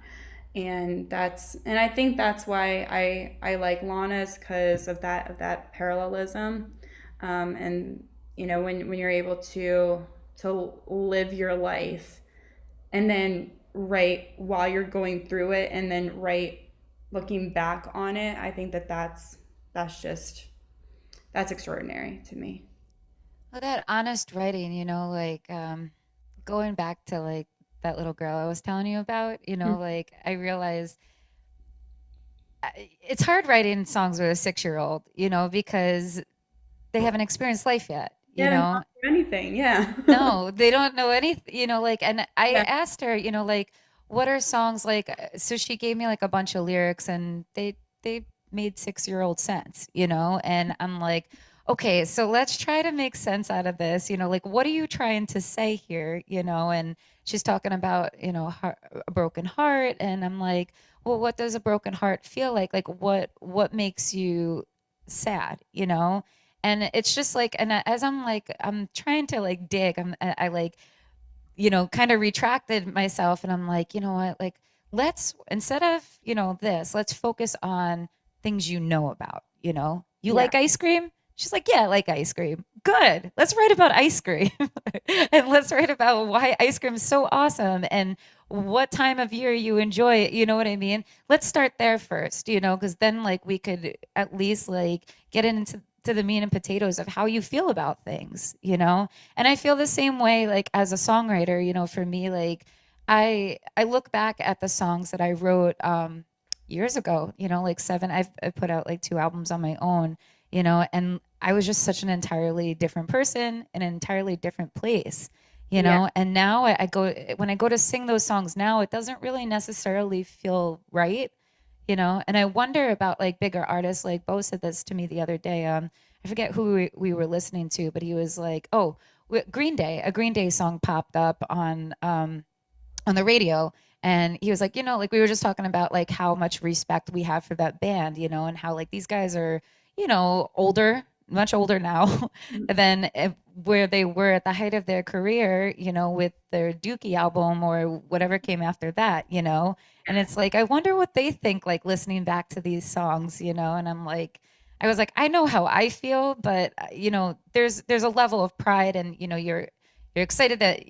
Speaker 2: And I think that's why I like Lana's, because of that parallelism, and when you're able to live your life and then write while you're going through it, and then write looking back on it, I think that's just that's extraordinary to me.
Speaker 1: Well, that honest writing, like going back to like that little girl I was telling you about, like I realized it's hard writing songs with a 6-year-old, because they haven't experienced life yet,
Speaker 2: Yeah, I didn't know anything. Yeah.
Speaker 1: No, they don't know anything, like, and I
Speaker 2: Yeah.
Speaker 1: asked her, like, what are songs like? So she gave me like a bunch of lyrics and they made 6-year-old sense, and I'm like, okay, so let's try to make sense out of this, like, what are you trying to say here, and she's talking about, a broken heart, and I'm like, well, what does a broken heart feel like? Like, what makes you sad, and it's just like, and as I'm like, I'm trying to like dig, I like, kind of retracted myself, and I'm like, you know what, like, let's, instead of, this, let's focus on things about, you
Speaker 2: Yeah.
Speaker 1: like ice cream? She's like, yeah, I like ice cream. Good. Let's write about ice cream. And let's write about why ice cream is so awesome and what time of year you enjoy it. You know what I mean? Let's start there first, because then like we could at least like get into the meat and potatoes of how you feel about things, and I feel the same way like as a songwriter, for me, like I look back at the songs that I wrote years ago, like I've put out like 2 albums on my own, and I was just such an entirely different person, in an entirely different place,
Speaker 2: Yeah.
Speaker 1: and now I go, when I go to sing those songs now, it doesn't really necessarily feel right, and I wonder about like bigger artists. Like Beau said this to me the other day. I forget who we were listening to, but he was like, oh, Green Day, a Green Day song popped up on the radio, and he was like, like we were just talking about like how much respect we have for that band, and how like these guys are, older, much older now than where they were at the height of their career, with their Dookie album or whatever came after that, and it's like I wonder what they think, like listening back to these songs, and I was like, I know how I feel, but there's a level of pride, and you're excited, that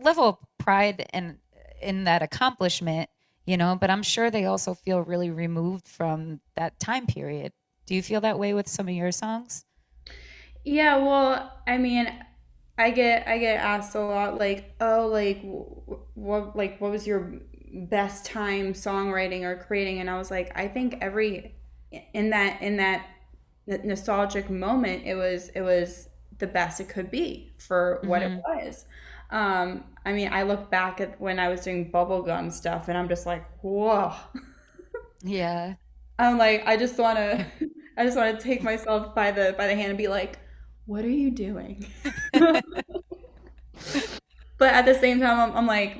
Speaker 1: level of pride and in that accomplishment, but I'm sure they also feel really removed from that time period. Do you feel that way with some of your songs?
Speaker 2: Yeah, well, I mean, I get asked a lot like, "Oh, like what was your best time songwriting or creating?" And I was like, I think every in that nostalgic moment, it was the best it could be for what it
Speaker 1: Hmm.
Speaker 2: was. I mean, I look back at when I was doing bubblegum stuff and I'm just like, "Whoa."
Speaker 1: Yeah.
Speaker 2: I'm like, I just want to I just want to take myself by the hand and be like, "What are you doing?" But at the same time, I'm like,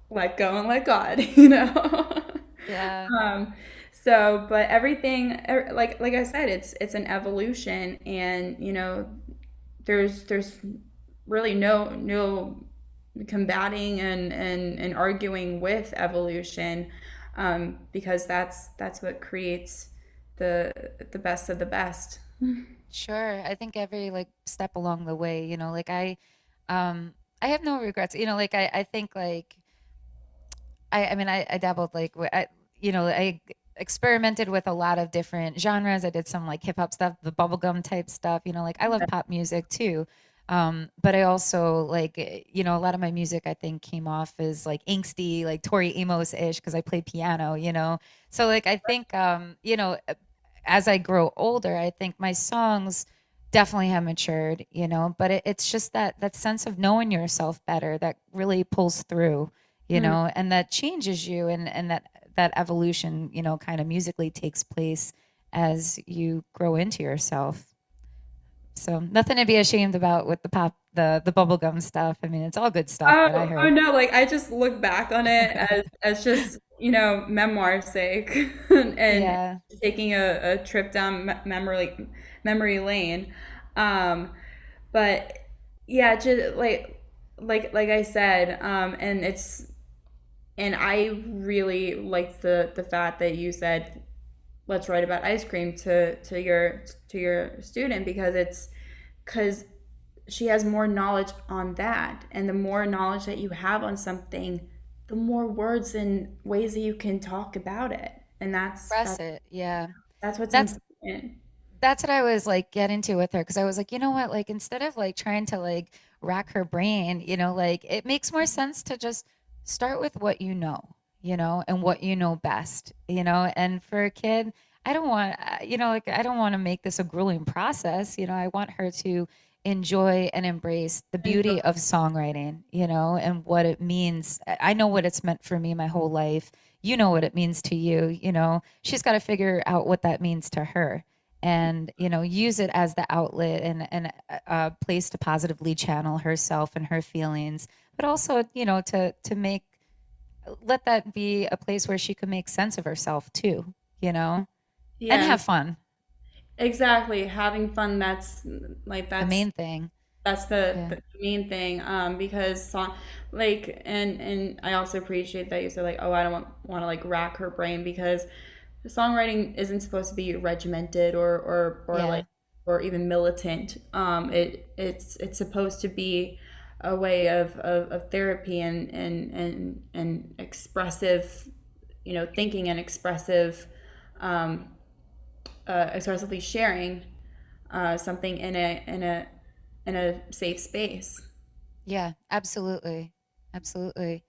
Speaker 2: let go and let God, you know.
Speaker 1: Yeah.
Speaker 2: um, but everything, like I said, it's an evolution, and there's really no combating and arguing with evolution, because that's what creates the the best of the best.
Speaker 1: Sure. I think every like step along the way, like I have no regrets. Like I think like I mean, I dabbled like I experimented with a lot of different genres. I did some like hip hop stuff, the bubblegum type stuff. Like I love pop music too. But I also like, a lot of my music I think came off as like angsty, like Tori Amos ish, because I play piano. So like I think, as I grow older, I think my songs definitely have matured. But it's just that sense of knowing yourself better that really pulls through,
Speaker 2: Hmm.
Speaker 1: and that changes you, and that evolution, kind of musically takes place as you grow into yourself. So nothing to be ashamed about with the bubblegum stuff. I mean, it's all good stuff that I
Speaker 2: Oh
Speaker 1: heard.
Speaker 2: no, like I just look back on it as just, memoir sake, and
Speaker 1: Yeah.
Speaker 2: taking a trip down memory lane. Um, but yeah, just like I said, and I really like the fact that you said, let's write about ice cream to your student, because because she has more knowledge on that, and the more knowledge that you have on something, the more words and ways that you can talk about it, and that's
Speaker 1: Press
Speaker 2: that's
Speaker 1: it. Yeah.
Speaker 2: that's what's
Speaker 1: That's
Speaker 2: important.
Speaker 1: that's what I was like getting to with her, because I was like, you know what, like instead of like trying to like rack her brain, like it makes more sense to just start with what and what you know best, and for a kid, I don't want, like I don't want to make this a grueling process. I want her to enjoy and embrace the
Speaker 2: Enjoy.
Speaker 1: beauty of songwriting, and what it means. I know what it's meant for me my whole life. You know what it means to you. She's got to figure out what that means to her, and use it as the outlet, and a place to positively channel herself and her feelings, but also to make, let that be a place where she can make sense of herself too, and
Speaker 2: Yeah,
Speaker 1: have fun.
Speaker 2: exactly, having fun, like
Speaker 1: The
Speaker 2: that's
Speaker 1: main thing.
Speaker 2: that's the,
Speaker 1: Yeah.
Speaker 2: the main thing, because like, and I also appreciate that you said like, oh, I don't want to like rack her brain, because songwriting isn't supposed to be regimented or like
Speaker 1: Yeah.
Speaker 2: or even militant. It's supposed to be a way of therapy and expressive, thinking, and um, expressively sharing something in a safe space.
Speaker 1: Yeah, absolutely. Absolutely.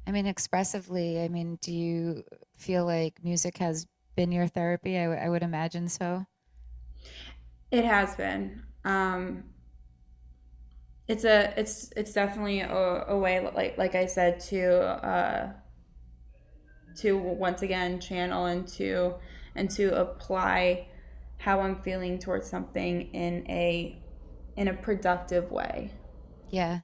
Speaker 1: I mean, expressively, I mean, do you feel like music has been your therapy? I would imagine so.
Speaker 2: It has been. It's definitely a way, like I said, to once again channel and to apply how I'm feeling towards something in a productive way.
Speaker 1: Yeah,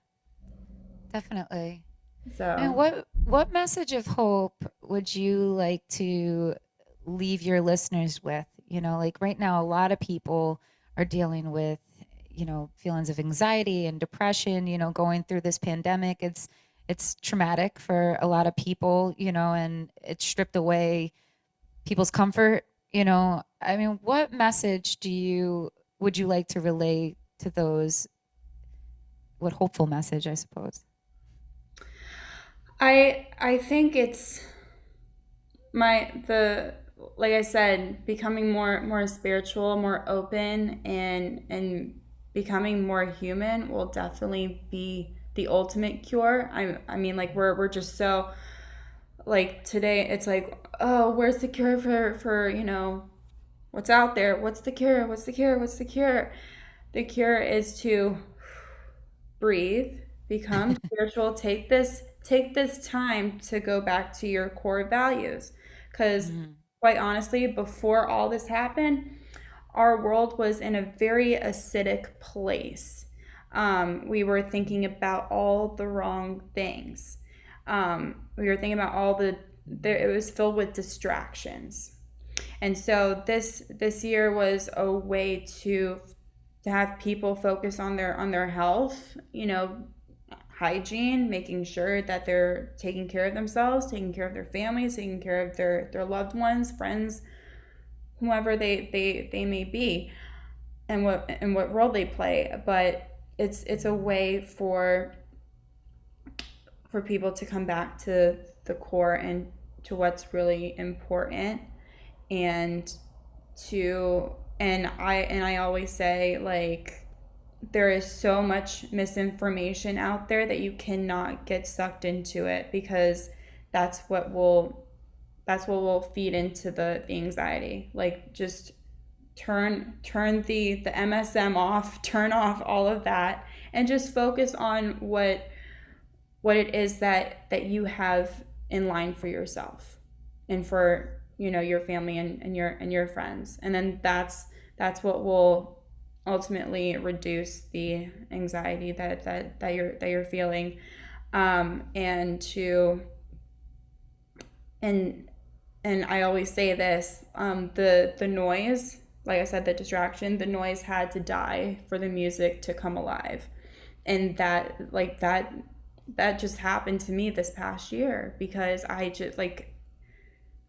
Speaker 1: definitely. And
Speaker 2: So
Speaker 1: what message of hope would you like to leave your listeners with? You know, like right now, a lot of people are dealing with, feelings of anxiety and depression, going through this pandemic. It's traumatic for a lot of people, and it's stripped away people's comfort, I mean, what message would you like to relay to those? What hopeful message, I suppose?
Speaker 2: I think it's my the like I said, becoming more spiritual, more open, and becoming more human will definitely be the ultimate cure. I mean, like we're just so, like today it's like, oh, where's the cure for what's out there? What's the cure? What's the cure? What's the cure? The cure is to breathe, become spiritual, take this time to go back to your core values. Cuz
Speaker 1: Mm,
Speaker 2: quite honestly, before all this happened, our world was in a very acidic place. We were thinking about all the wrong things. We were thinking about all it was filled with distractions. And so this year was a way to have people focus on their health, hygiene, making sure that they're taking care of themselves, taking care of their families, taking care of their loved ones, friends, whoever they may be, and what role they play. But it's a way for people to come back to the core and to what's really important, and I always say, like, there is so much misinformation out there that you cannot get sucked into it, because that's what will that's what will feed into the anxiety. Like, just turn the MSM off, turn off all of that, and just focus on what it is that you have in line for yourself and for your family and your friends. And then that's what will ultimately reduce the anxiety that you're feeling. And to and and I always say this, the noise, like I said, the distraction, the noise had to die for the music to come alive. And that just happened to me this past year, because I just, like,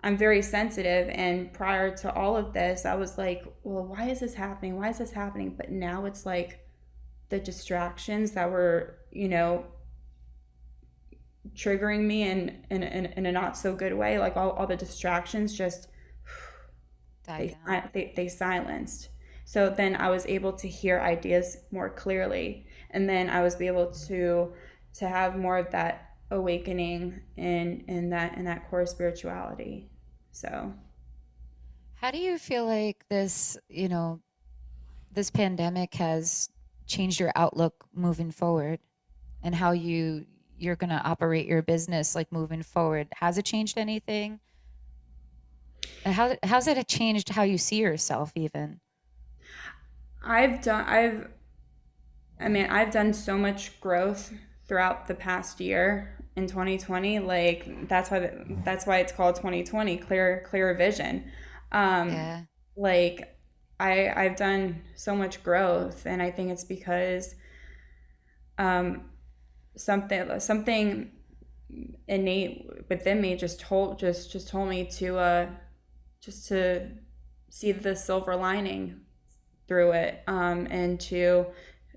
Speaker 2: I'm very sensitive, and prior to all of this I was like, well, why is this happening, why is this happening? But now it's like the distractions that were, triggering me in a not so good way, like all the distractions just
Speaker 1: died down.
Speaker 2: they silenced. So then I was able to hear ideas more clearly, and then I was able to have more of that awakening in that core spirituality. So
Speaker 1: How do you feel like this pandemic has changed your outlook moving forward, and how you're going to operate your business like moving forward? Has it changed anything? And how's it changed how you see yourself even?
Speaker 2: I've done I've I mean, I've done so much growth throughout the past year in 2020. Like, that's why it's called 2020, clear vision. Um,
Speaker 1: Yeah.
Speaker 2: like, I've done so much growth, and I think it's because um, something innate within me just told me to just to see the silver lining through it, and to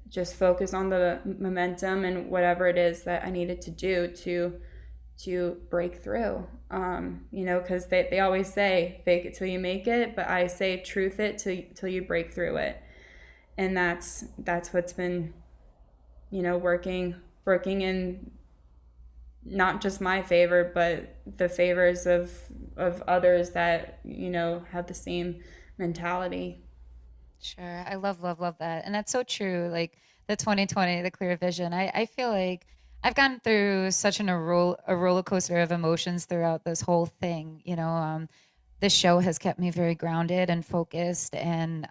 Speaker 2: just focus on the momentum and whatever it is that I needed to do to break through. Because they always say fake it till you make it, but I say truth it till you break through it. And that's what's been, working in not just my favor, but the favors of others that, have the same mentality.
Speaker 1: Sure. I love, love, love that. And that's so true. Like the 2020, the clear vision. I feel like I've gone through such a roller coaster of emotions throughout this whole thing. This show has kept me very grounded and focused and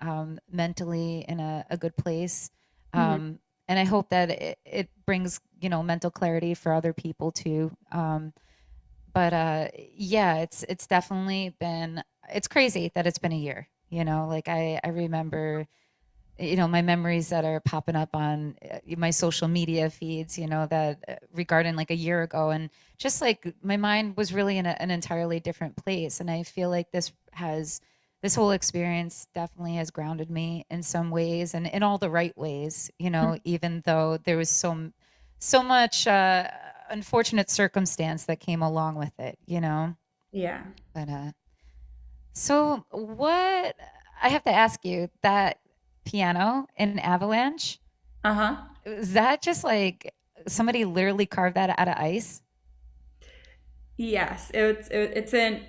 Speaker 1: mentally in a good place.
Speaker 2: Mhm.
Speaker 1: And I hope that it brings, mental clarity for other people too. But yeah, it's definitely been, it's crazy that it's been a year. Like I remember, my memories that are popping up on my social media feeds, that regarding like a year ago. And just like my mind was really in an entirely different place. And I feel like this whole experience definitely has grounded me in some ways and in all the right ways, even though there was so much unfortunate circumstance that came along with it.
Speaker 2: Yeah.
Speaker 1: But so what I have to ask you, that piano in Avalanche,
Speaker 2: Uh-huh.
Speaker 1: is that just like somebody literally carved that out of ice?
Speaker 2: Yes, it's an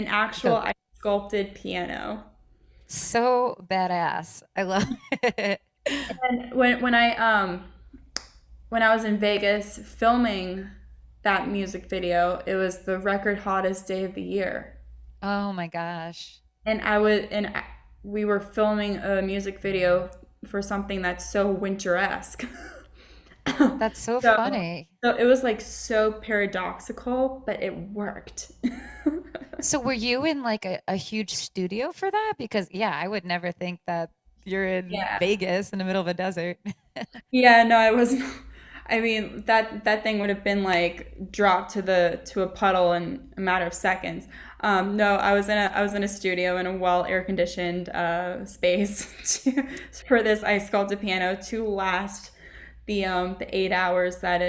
Speaker 2: actual
Speaker 1: So
Speaker 2: ice sculpted piano.
Speaker 1: so badass. I love it.
Speaker 2: And when I was in Vegas filming that music video, it was the record hottest day of the year.
Speaker 1: Oh my gosh.
Speaker 2: We were filming a music video for something that's so winter-esque.
Speaker 1: That's so
Speaker 2: So
Speaker 1: funny.
Speaker 2: so it was like so paradoxical, but it worked.
Speaker 1: So were you in like a huge studio for that? Because yeah, I would never think that you're in
Speaker 2: Yeah.
Speaker 1: Vegas in the middle of a desert.
Speaker 2: Yeah, no, I wasn't. I mean, that thing would have been like dropped to a puddle in a matter of seconds. No, I was in a studio in a well air conditioned space for this ice sculpted piano to last the 8 hours that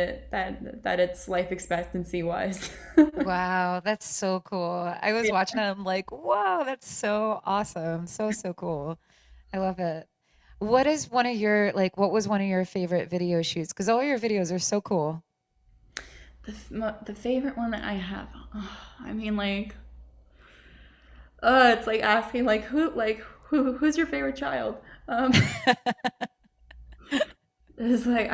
Speaker 2: its life expectancy was.
Speaker 1: Wow, that's so cool. I was
Speaker 2: Yeah.
Speaker 1: watching it, I'm like, wow, that's so awesome. So, so cool. I love it. What was one of your favorite video shoots? Because all your videos are so cool.
Speaker 2: The favorite one that I have, I mean, like, it's like asking who's your favorite child? It's like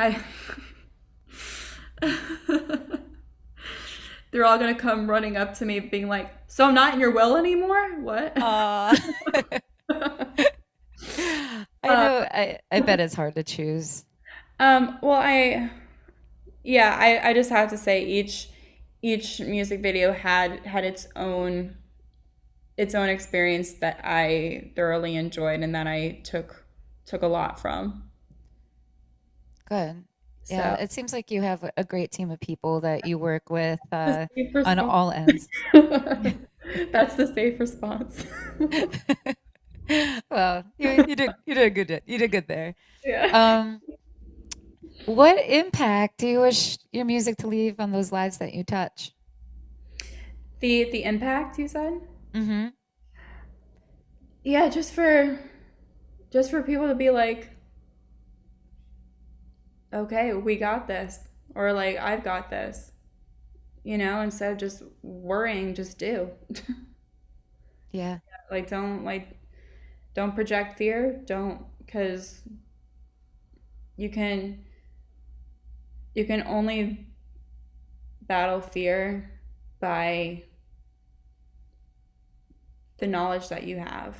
Speaker 2: they're all gonna come running up to me, being like, "So I'm not in your will anymore? What?"
Speaker 1: Aw. I
Speaker 2: uh,
Speaker 1: know, I bet it's hard to choose.
Speaker 2: well, yeah, I just have to say each music video had its own experience that I thoroughly enjoyed and that I took a lot from.
Speaker 1: Good. Yeah,
Speaker 2: So
Speaker 1: it seems like you have a great team of people that you work with
Speaker 2: the safe
Speaker 1: on
Speaker 2: response.
Speaker 1: all ends.
Speaker 2: That's the safe response.
Speaker 1: Well, you did good there.
Speaker 2: Yeah.
Speaker 1: Um, what impact do you wish your music to leave on those lives that you touch?
Speaker 2: The impact you said?
Speaker 1: Hmm.
Speaker 2: Yeah, just for people to be like, okay, we got this, or like, I've got this, instead of just worrying, just do.
Speaker 1: Yeah,
Speaker 2: Like, don't project fear, don't, because you can you can only battle fear by the knowledge that you have.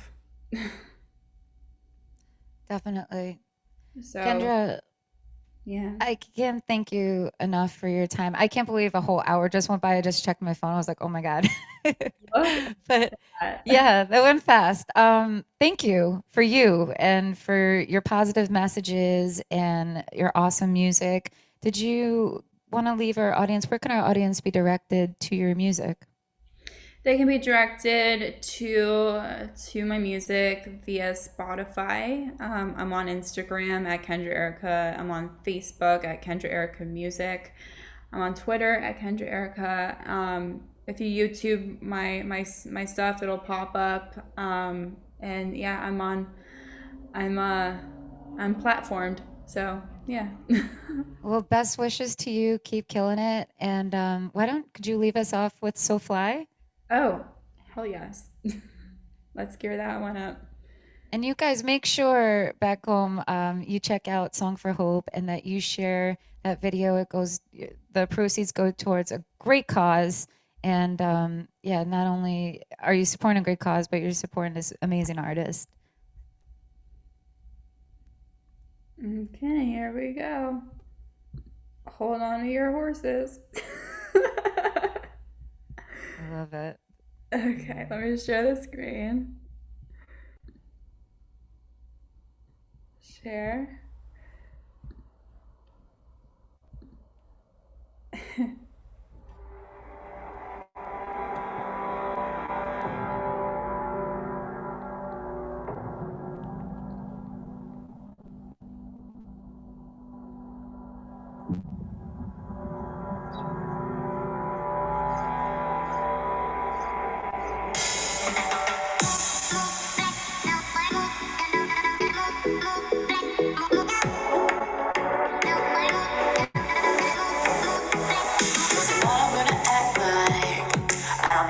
Speaker 1: definitely.
Speaker 2: So,
Speaker 1: Kendra,
Speaker 2: yeah.
Speaker 1: I can't thank you enough for your time. I can't believe a whole hour just went by. I just checked my phone. I was like, oh my God.
Speaker 2: Look
Speaker 1: But
Speaker 2: at that.
Speaker 1: yeah, that went fast. Thank you for you and for your positive messages and your awesome music. Did you want to leave our audience? Where can our audience be directed to your music?
Speaker 2: They can be directed to my music via Spotify. I'm on Instagram at Kendra Erika. I'm on Facebook at Kendra Erika Music. I'm on Twitter at Kendra Erika. If you YouTube my stuff, it'll pop up. And yeah, I'm platformed. So yeah.
Speaker 1: Well, best wishes to you. Keep killing it. And could you leave us off with So Fly?
Speaker 2: Oh, hell yes. Let's gear that one up.
Speaker 1: And you guys make sure back home you check out Song for Hope and that you share that video. The proceeds go towards a great cause. And yeah, not only are you supporting a great cause, but you're supporting this amazing artist.
Speaker 2: Okay, here we go. Hold on to your horses.
Speaker 1: I love it.
Speaker 2: Okay, let me share the screen. Share.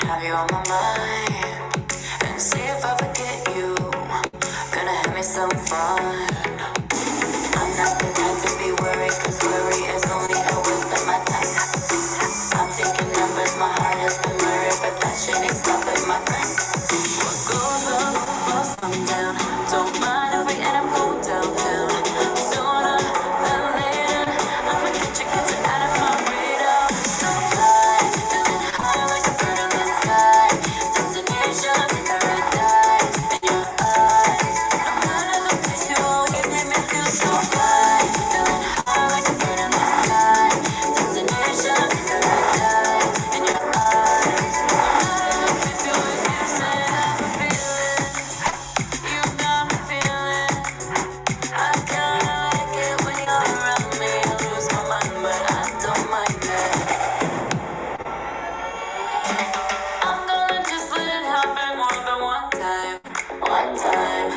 Speaker 3: Have you on my mind and see if I forget you. Gonna have me some fun. I'm not the type to be worried, cause worry is only a waste of my time. I'm taking numbers, my heart has been murdered, but that shit ain't stopping my grind. What goes up must come down. Don't mind if we end up going downtown. Sooner than later, I'ma get you out of my radar. So fly, feeling high like a bird in the sky. Destination paradise in your eyes. I'm out of the place you always made me feel so fly. Feeling high like a bird in the sky. Destination paradise in your eyes. I'm out of the place you always made me say I have a feeling. You got me feeling. I kinda like it when you're around me. I lose my mind, but I don't mind it. I'm gonna just let it happen more than one time. One time.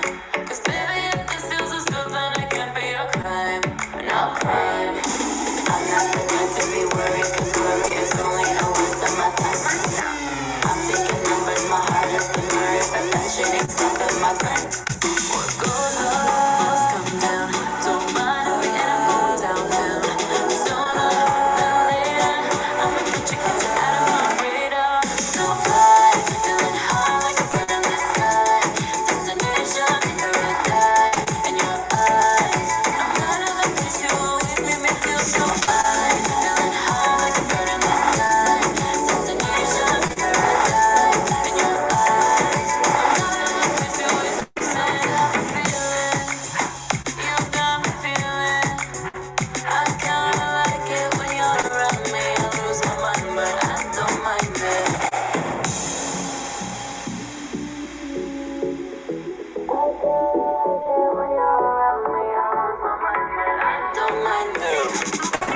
Speaker 3: Cause baby, if this feels as good, then it can't be a crime. No crime. I'm not the type to be worried, cause worry is only a waste of my time. I'm taking numbers, my heart has been murdered, but that shit ain't stopping my grind. What goes up must come down. Don't mind if we end up going downtown. Sooner than later, I'ma get you out of my radar. So fly, feeling high like a bird in the sky. Destination paradise in your eyes. I'm out of the place you always made me feel so fly. Feeling high like a bird in the sky. Destination paradise in your eyes. I'm out of the place you always say I have a feeling. You got me feeling. I kinda like it when you're around me. I lose my mind, but I don't mind it. When you're around me, I lose my mind, but I don't mind it.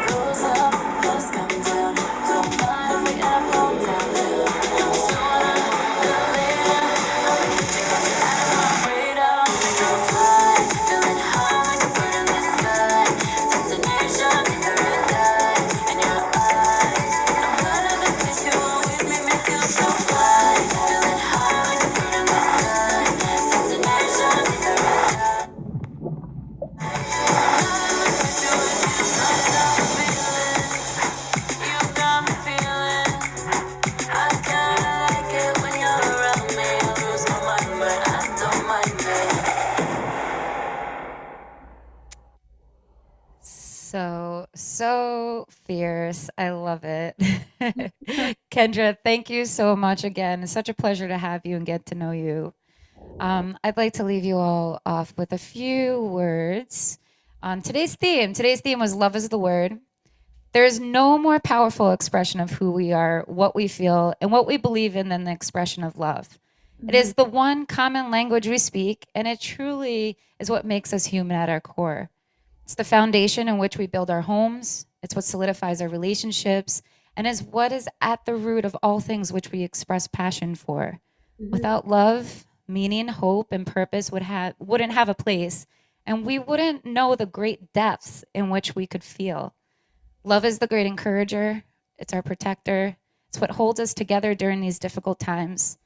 Speaker 3: Goes up, must come down. Don't mind if we end up going downhill. Sooner than later, I'ma get you out of my radar. So fly, feeling high like a bird in the sky. Destination paradise in your eyes. I'm out of the place you always made me feel so fly. Feeling high like a bird in the sky. Destination paradise. You got me feeling. I kinda like it when you're around me. I lose my mind, but I don't mind it.
Speaker 1: So fierce. I love it. Kendra, thank you so much again. It's such a pleasure to have you and get to know you. I'd like to leave you all off with a few words on today's theme. Today's theme was love is the word. There is no more powerful expression of who we are, what we feel, and what we believe in than the expression of love. It is the one common language we speak, and it truly is what makes us human at our core. It's the foundation in which we build our homes, it's what solidifies our relationships, and is what is at the root of all things which we express passion for. Without love, meaning, hope, and purpose wouldn't have a place, and we wouldn't know the great depths in which we could feel. Love is the great encourager, it's our protector, it's what holds us together during these difficult times.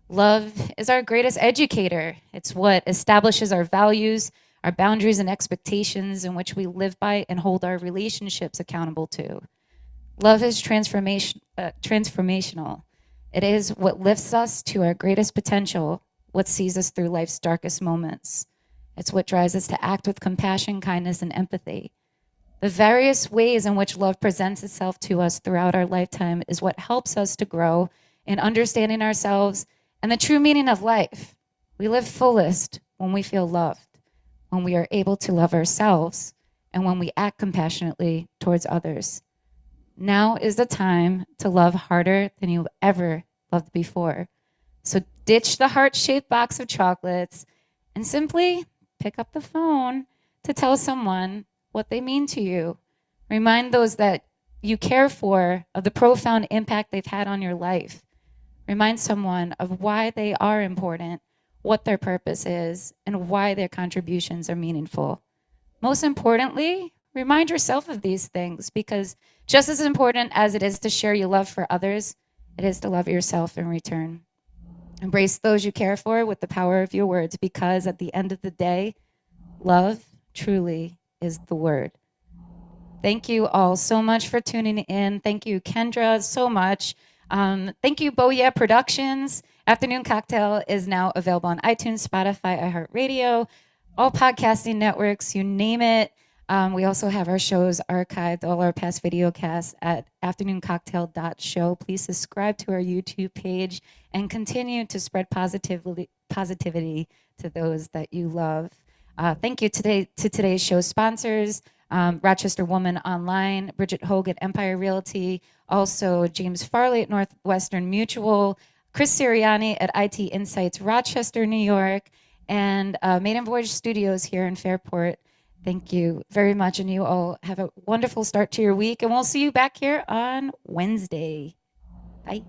Speaker 1: Love is our greatest educator. It's what establishes our values, our boundaries, and expectations in which we live by and hold our relationships accountable to. Love is transformational. It is what lifts us to our greatest potential, what sees us through life's darkest moments. It's what drives us to act with compassion, kindness, and empathy. The various ways in which love presents itself to us throughout our lifetime is what helps us to grow in understanding ourselves and the true meaning of life. We live fullest when we feel loved, when we are able to love ourselves, and when we act compassionately towards others. Now is the time to love harder than you've ever loved before. So ditch the heart-shaped box of chocolates and simply pick up the phone to tell someone what they mean to you. Remind those that you care for of the profound impact they've had on your life. Remind someone of why they are important, what their purpose is, and why their contributions are meaningful. Most importantly, remind yourself of these things, because just as important as it is to share your love for others, it is to love yourself in return. Embrace those you care for with the power of your words, because at the end of the day, love truly is the word. Thank you all so much for tuning in. Thank you, Kendra, so much. Thank you, Beau Productions. Afternoon Cocktail is now available on iTunes, Spotify, iHeartRadio, all podcasting networks, you name it. We also have our shows archived, all our past video casts at afternooncocktail.show. Please subscribe to our YouTube page and continue to spread positivity to those that you love. Thank you to today's show sponsors, Rochester Woman Online, Bridget Hogue at Empire Realty, also James Farley at Northwestern Mutual, Chris Sirianni at IT Insights Rochester, New York, and Maiden Voyage Studios here in Fairport. Thank you very much, and you all have a wonderful start to your week, and we'll see you back here on Wednesday. Bye.